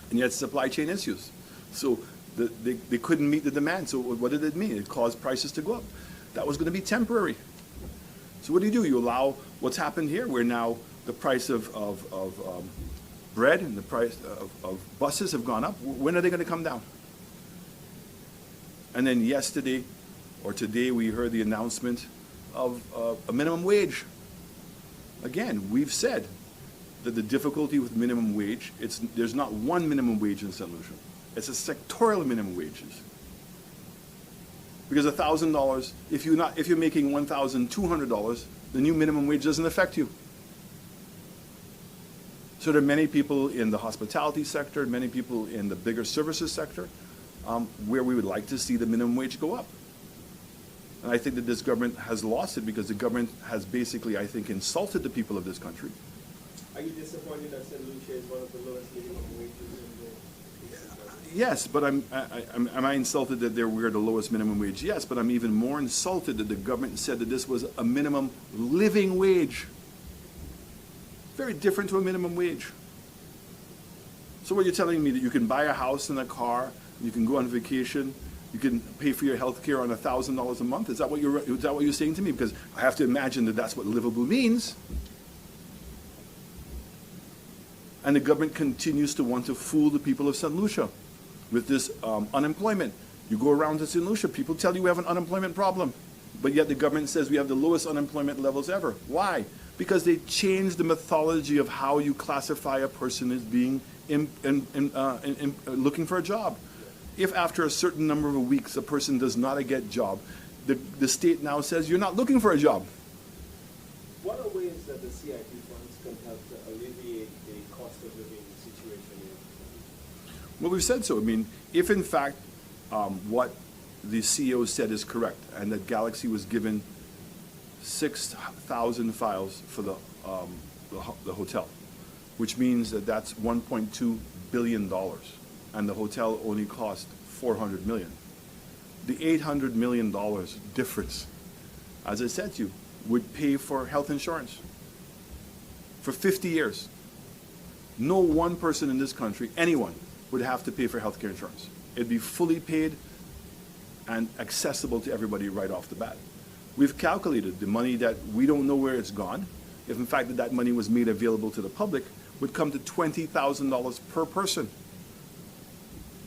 And you had supply chain issues. So they couldn't meet the demand. So what did it mean? It caused prices to go up. That was going to be temporary. So what do? You allow what's happened here, where now the price of bread and the price of buses have gone up. When are they going to come down? And then yesterday or today we heard the announcement of a minimum wage. Again, we've said that the difficulty with minimum wage, there's not one minimum wage in St. Lucia. It's a sectorial minimum wages. Because $1,000, if you're making $1,200, the new minimum wage doesn't affect you. So there are many people in the hospitality sector, many people in the bigger services sector, where we would like to see the minimum wage go up. And I think that this government has lost it because the government has basically, I think, insulted the people of this country. Are you disappointed that St. Lucia is one of the lowest minimum wages in the Yes, but am I insulted that we're the lowest minimum wage? Yes, but I'm even more insulted that the government said that this was a minimum living wage. Very different to a minimum wage. So what you're telling me, that you can buy a house and a car, you can go on vacation, you can pay for your health care on $1,000 a month? Is that what you're saying to me? Because I have to imagine that that's what livable means. And the government continues to want to fool the people of St. Lucia with this unemployment. You go around to St. Lucia, people tell you we have an unemployment problem, but yet the government says we have the lowest unemployment levels ever. Why? Because they changed the methodology of how you classify a person as being looking for a job. If after a certain number of weeks a person does not get a job, the state now says you're not looking for a job. What are ways that the CIP funds can help to alleviate the cost of living situation? Well, we've said so. I mean, if in fact what the CEO said is correct, and that Galaxy was given 6,000 files for the hotel, which means that that's $1.2 billion, and the hotel only cost $400 million. The $800 million difference, as I said to you, would pay for health insurance for 50 years. No one person in this country, anyone, would have to pay for health care insurance. It'd be fully paid and accessible to everybody right off the bat. We've calculated the money that we don't know where it's gone. If in fact that money was made available to the public, would come to $20,000 per person.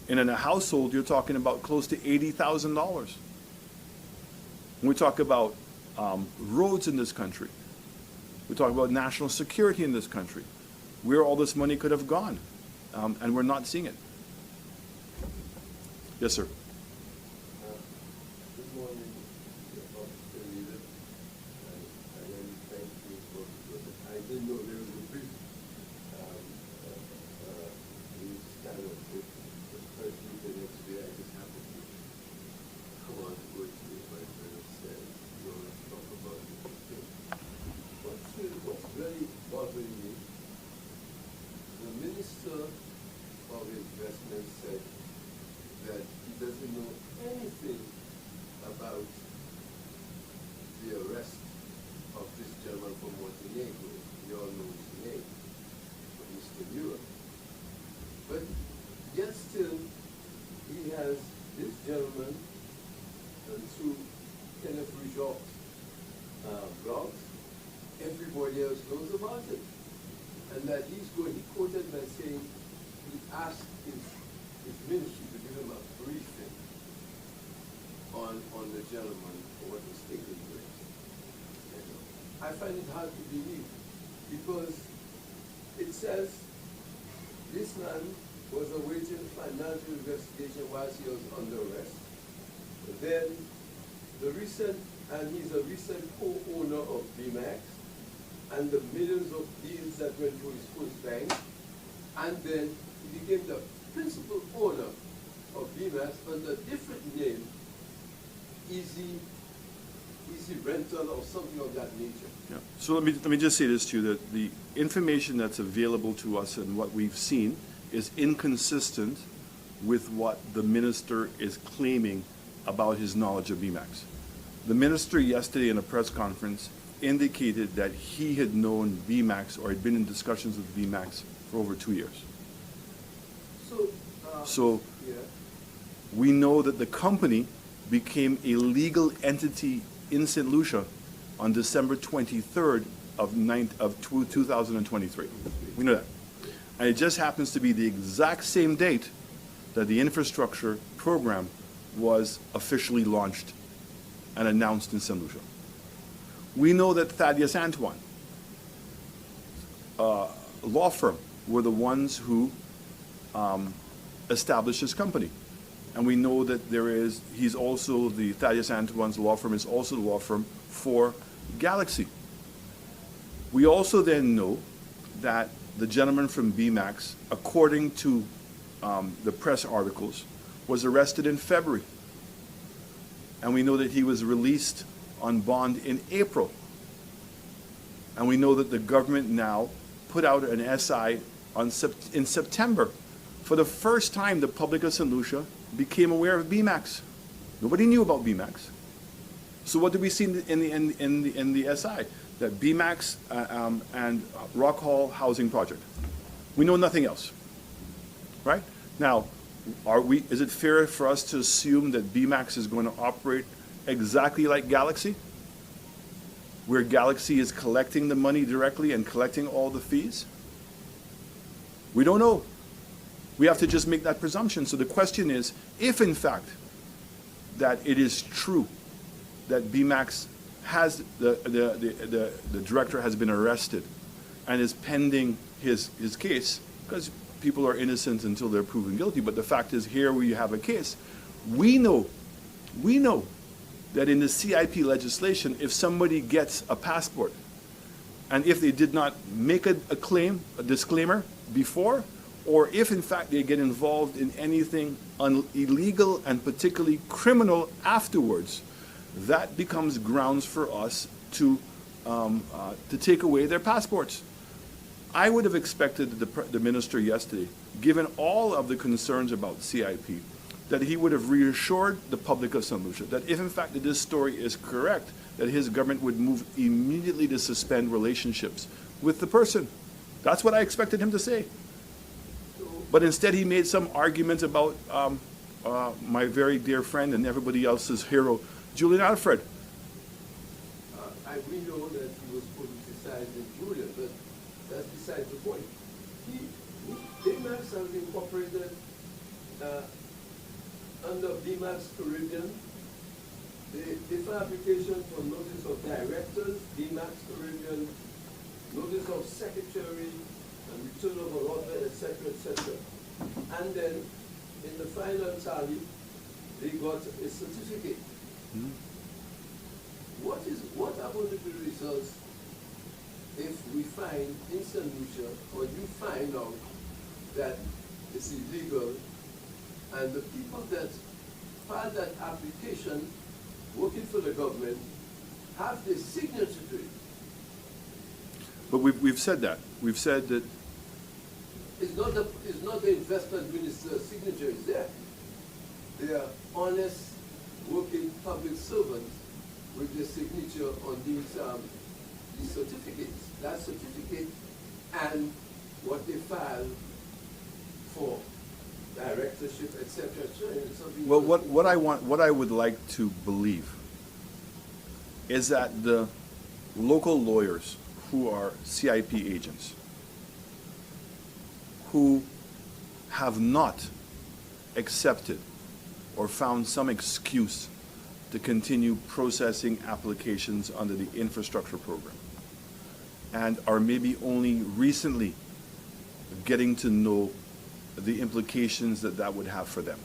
And in a household, you're talking about close to $80,000. When we talk about roads in this country, we talk about national security in this country, where all this money could have gone, and we're not seeing it. Yes, sir. Good morning, Mr. Leader. I really bothering me. The Minister of Investment said that he doesn't know anything about the arrest of this gentleman from Montenegro. You all know his name, from Eastern Europe. But yet still, he has this gentleman, and through Kenneth Rougeau's blogs, everybody else knows about it. And that he quoted by saying he asked his ministry to give him a briefing on the gentleman or what was taking place. I find it hard to believe because it says this man was awaiting financial investigation whilst he was under arrest. Then he's a recent co-owner of BMAX and the millions of deals that went through his first bank. And then he became the principal owner of BMAX under a different name, Easy Rental or something of that nature. Yeah. So let me just say this to you, that the information that's available to us and what we've seen is inconsistent with what the minister is claiming about his knowledge of BMAX. The minister yesterday in a press conference indicated that he had known BMAX or had been in discussions with BMAX for over 2 years. So yeah. we know that the company became a legal entity in St. Lucia on December 23rd of 2023. We know that. And it just happens to be the exact same date that the infrastructure program was officially launched and announced in St. Lucia. We know that Thaddeus Antoine, law firm, were the ones who established this company. And we know that he's also, the Thaddeus Antoine's law firm is also the law firm for Galaxy. We also then know that the gentleman from BMAX, according to the press articles, was arrested in February. And we know that he was released on bond in April. And we know that the government now put out an SI in September. For the first time, the public of St. Lucia became aware of BMAX. Nobody knew about BMAX. So what did we see in the SI? That BMAX and Rock Hall Housing Project. We know nothing else, right? Now, is it fair for us to assume that BMAX is going to operate exactly like Galaxy? Where Galaxy is collecting the money directly and collecting all the fees? We don't know. We have to just make that presumption. So the question is, if in fact that it is true that BMAX has, the director has been arrested and is pending his case, because people are innocent until they're proven guilty, but the fact is here we have a case. We know that in the CIP legislation, if somebody gets a passport, and if they did not make a claim, a disclaimer before, or if in fact they get involved in anything illegal and particularly criminal afterwards, that becomes grounds for us to take away their passports. I would have expected the minister yesterday, given all of the concerns about CIP, that he would have reassured the public of St. Lucia that if in fact that this story is correct, that his government would move immediately to suspend relationships with the person. That's what I expected him to say. But instead he made some argument about my very dear friend and everybody else's hero, Julian Alfred. We know that he was politicizing Julian, but that's besides the point. BMAX has incorporated under BMAX Caribbean, the file application for notice of directors, BMAX Caribbean, notice of secretary, and return of allotment, etc., etc. And then in the final tally, they got a certificate. Mm-hmm. What are going to be the results if we find in St. Lucia, or you find out that it's illegal, and the people that filed that application working for the government have the signature to it? But we've said that. We've said that It's not the investment minister's signature is there. They are honest, working public servants with their signature on these certificates. That certificate and what they file for directorship, etc. well, what I would like to believe is that the local lawyers who are CIP agents, who have not accepted or found some excuse to continue processing applications under the infrastructure program, and are maybe only recently getting to know the implications that that would have for them.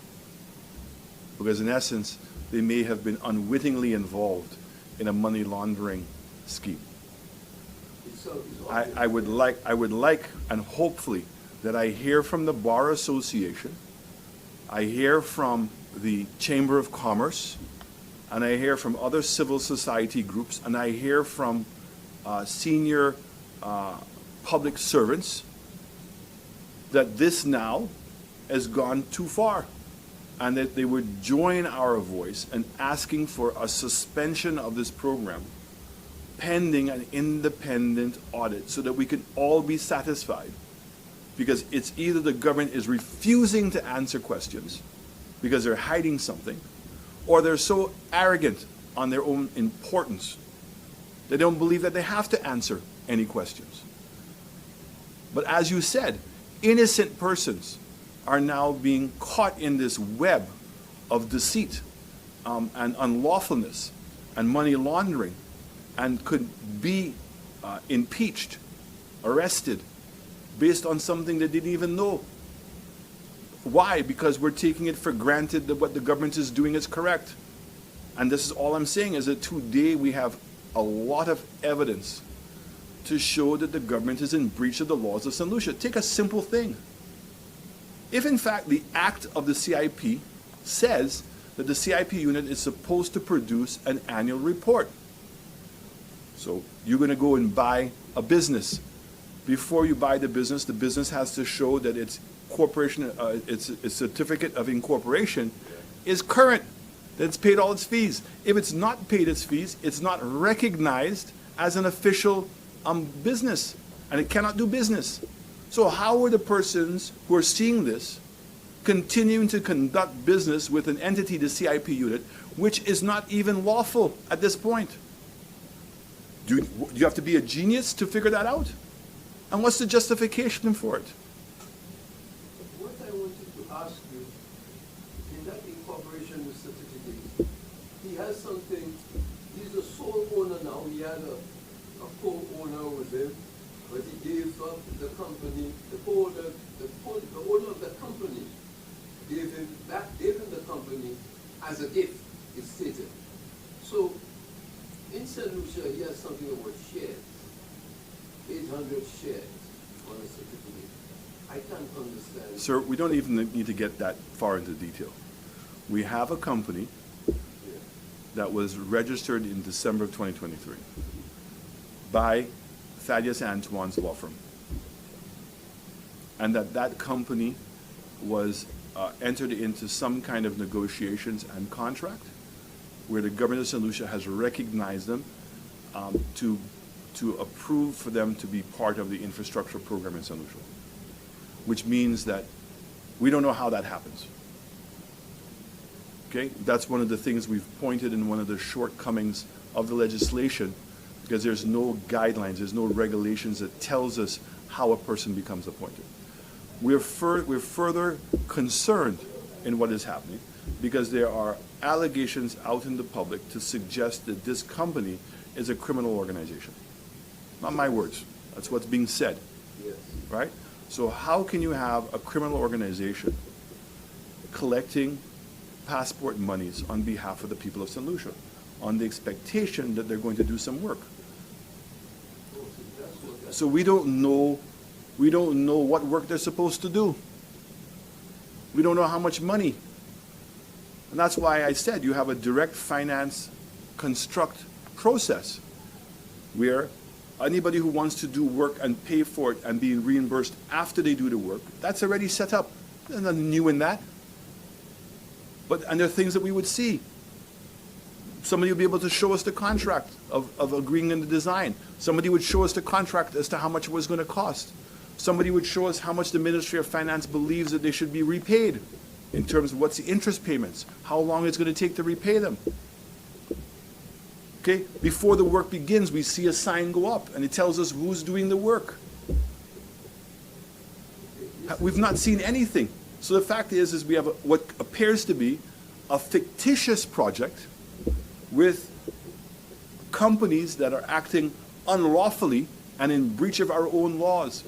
Because in essence, they may have been unwittingly involved in a money laundering scheme. I would like, and hopefully, that I hear from the Bar Association, I hear from the Chamber of Commerce, and I hear from other civil society groups, and I hear from senior public servants that this now has gone too far, and that they would join our voice in asking for a suspension of this program pending an independent audit so that we can all be satisfied. Because it's either the government is refusing to answer questions because they're hiding something, or they're so arrogant on their own importance they don't believe that they have to answer any questions. But as you said, innocent persons are now being caught in this web of deceit and unlawfulness and money laundering, and could be impeached, arrested, based on something they didn't even know. Why? Because we're taking it for granted that what the government is doing is correct. And this is all I'm saying, is that today we have a lot of evidence to show that the government is in breach of the laws of St. Lucia. Take a simple thing. If in fact the act of the CIP says that the CIP unit is supposed to produce an annual report. So you're going to go and buy a business. Before you buy the business has to show that its corporation, its certificate of incorporation is current, that it's paid all its fees. If it's not paid its fees, it's not recognized as an official business, and it cannot do business. So how are the persons who are seeing this continuing to conduct business with an entity, the CIP unit, which is not even lawful at this point? Do you have to be a genius to figure that out? And what's the justification for it? What I wanted to ask you, in that incorporation certificate, he has something, he's a sole owner now, he had a co-owner with him, but he gave up the company, the owner of the company gave him the company as a gift, it's stated. So, in St. Lucia, he has something about shares, 800 shares on a certificate. I can't understand. Sir, we don't even need to get that far into detail. We have a company that was registered in December of 2023 by Thaddeus Antoine's law firm. And that company was entered into some kind of negotiations and contract where the government of St. Lucia has recognized them to approve for them to be part of the infrastructure program in St. Lucia, which means that we don't know how that happens. Okay, that's one of the things we've pointed in one of the shortcomings of the legislation, because there's no guidelines, there's no regulations that tells us how a person becomes appointed. We're further concerned in what is happening because there are allegations out in the public to suggest that this company is a criminal organization. Not my words, that's what's being said, Yes. right? So how can you have a criminal organization collecting passport monies on behalf of the people of St. Lucia on the expectation that they're going to do some work? So we don't know what work they're supposed to do. We don't know how much money. And that's why I said you have a direct finance construct process where Anybody who wants to do work and pay for it and be reimbursed after they do the work, that's already set up. There's nothing new in that. And there are things that we would see. Somebody would be able to show us the contract of agreeing on the design. Somebody would show us the contract as to how much it was going to cost. Somebody would show us how much the Ministry of Finance believes that they should be repaid in terms of what's the interest payments, how long it's going to take to repay them. Okay? Before the work begins, we see a sign go up, and it tells us who's doing the work. We've not seen anything. So the fact is we have what appears to be a fictitious project with companies that are acting unlawfully and in breach of our own laws.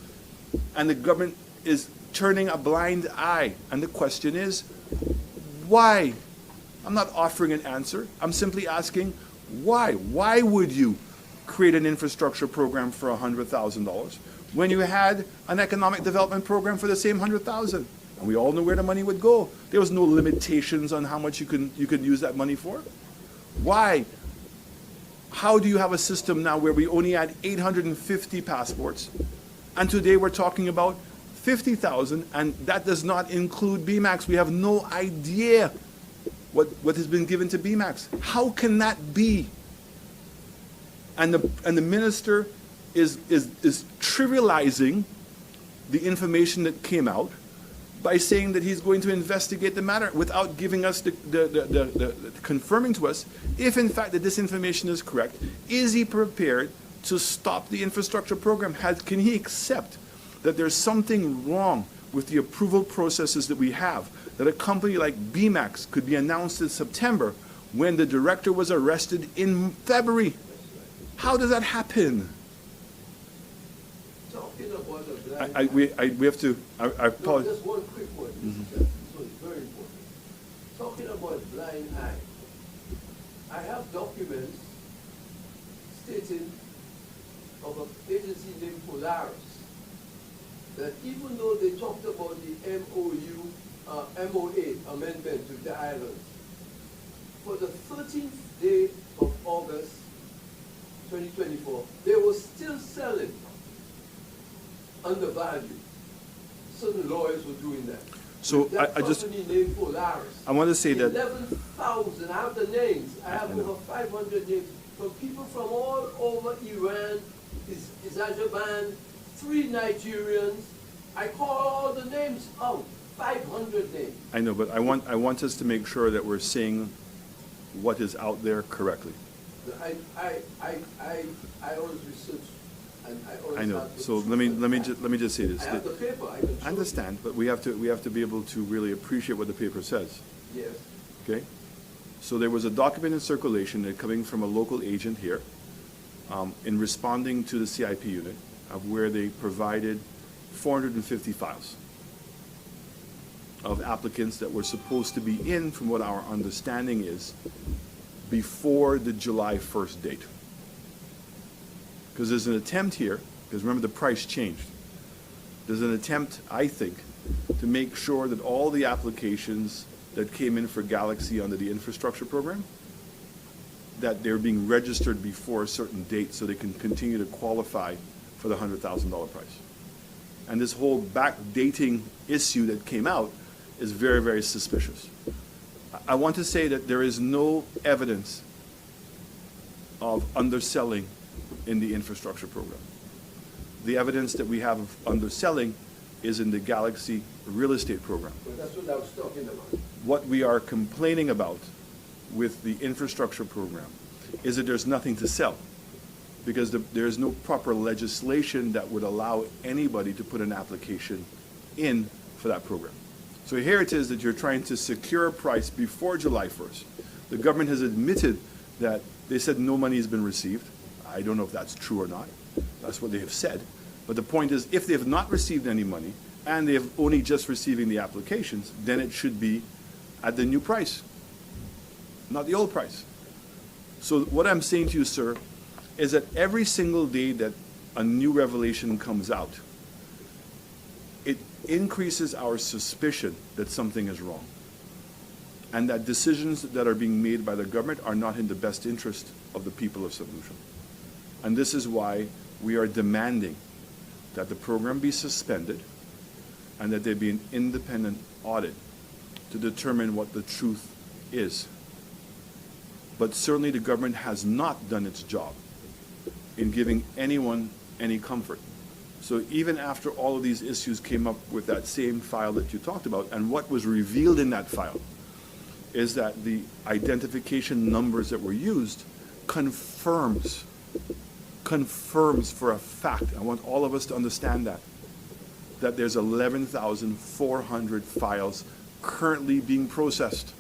And the government is turning a blind eye. And the question is, why? I'm not offering an answer. I'm simply asking, why? Why would you create an infrastructure program for $100,000 when you had an economic development program for the same $100,000? And we all know where the money would go. There was no limitations on how much you could use that money for. Why? How do you have a system now where we only had 850 passports, and today we're talking about 50,000, and that does not include BMAX? We have no idea what has been given to BMAX. How can that be? And the minister is trivializing the information that came out by saying that he's going to investigate the matter without giving us confirming to us if in fact that this information is correct. Is he prepared to stop the infrastructure program? Can he accept that there's something wrong with the approval processes that we have, that a company like BMAX could be announced in September when the director was arrested in February? How does that happen? Talking about the blind we have to, I no, apologize. just one quick one. This one is very important. Talking about blind eye, I have documents stating of an agency named Polaris that even though they talked about the MOA amendment to the islands, for the 13th day of August 2024, they were still selling undervalued. Certain lawyers were doing that. So That I just, company named Polaris. I want to say that 11,000, I have the names. I have I know. over 500 names from people from all over Iran, Azerbaijan, 3 Nigerians. I call all the names out, 500 names. I know, but I want us to make sure that we're saying what is out there correctly. I always research and I always I know. have the So truth let me just say this. I have the paper. I can show I understand, but we have to be able to really appreciate what the paper says. you. Yes. Okay? So there was a document in circulation that coming from a local agent here in responding to the CIP unit of where they provided 450 files of applicants that were supposed to be in, from what our understanding is, before the July 1st date. Because there's an attempt here, because remember the price changed. There's an attempt, I think, to make sure that all the applications that came in for Galaxy under the infrastructure program, that they're being registered before a certain date so they can continue to qualify for the $100,000 price. And this whole backdating issue that came out is very, very suspicious. I want to say that there is no evidence of underselling in the infrastructure program. The evidence that we have of underselling is in the Galaxy real estate program. But that's what I was talking about. What we are complaining about with the infrastructure program is that there's nothing to sell, because there's no proper legislation that would allow anybody to put an application in for that program. So here it is that you're trying to secure a price before July 1st. The government has admitted that they said no money has been received. I don't know if that's true or not. That's what they have said. But the point is, if they have not received any money and they have only just receiving the applications, then it should be at the new price, not the old price. So what I'm saying to you, sir, is that every single day that a new revelation comes out, it increases our suspicion that something is wrong, and that decisions that are being made by the government are not in the best interest of the people of St. Lucia. And this is why we are demanding that the program be suspended and that there be an independent audit to determine what the truth is. But certainly the government has not done its job in giving anyone any comfort. So even after all of these issues came up with that same file that you talked about, and what was revealed in that file is that the identification numbers that were used confirms for a fact, I want all of us to understand that there's 11,400 files currently being processed.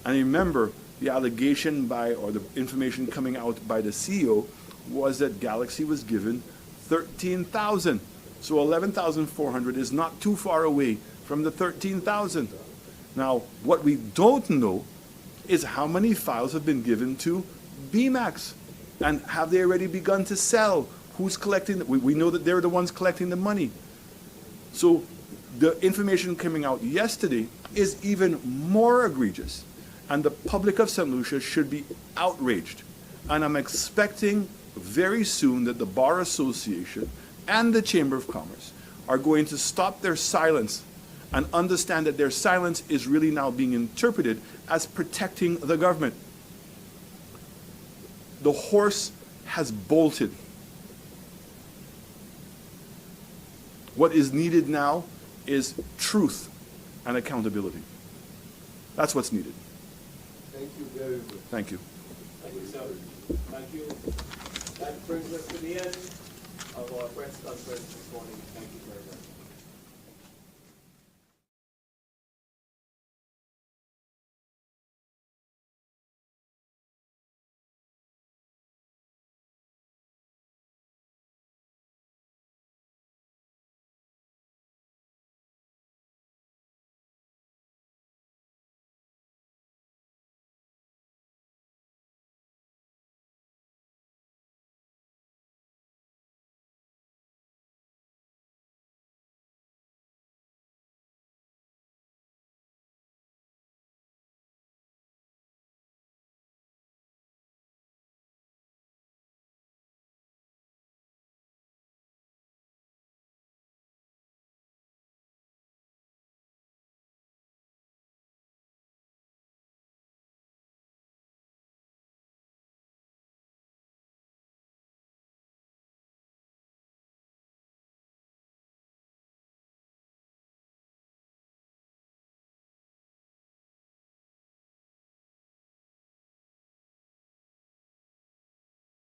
And remember, the allegation or the information coming out by the CEO was that Galaxy was given 13,000. So 11,400 is not too far away from the 13,000. Now, what we don't know is how many files have been given to BMAX, and have they already begun to sell? Who's collecting? We know that they're the ones collecting the money. So the information coming out yesterday is even more egregious, and the public of St. Lucia should be outraged. And I'm expecting very soon that the Bar Association and the Chamber of Commerce are going to stop their silence and understand that their silence is really now being interpreted as protecting the government. The horse has bolted. What is needed now is truth and accountability. That's what's needed. Thank you very much. Thank you. Thank you, sir. Thank you. That brings us to the end of our press conference this morning. Thank you very much.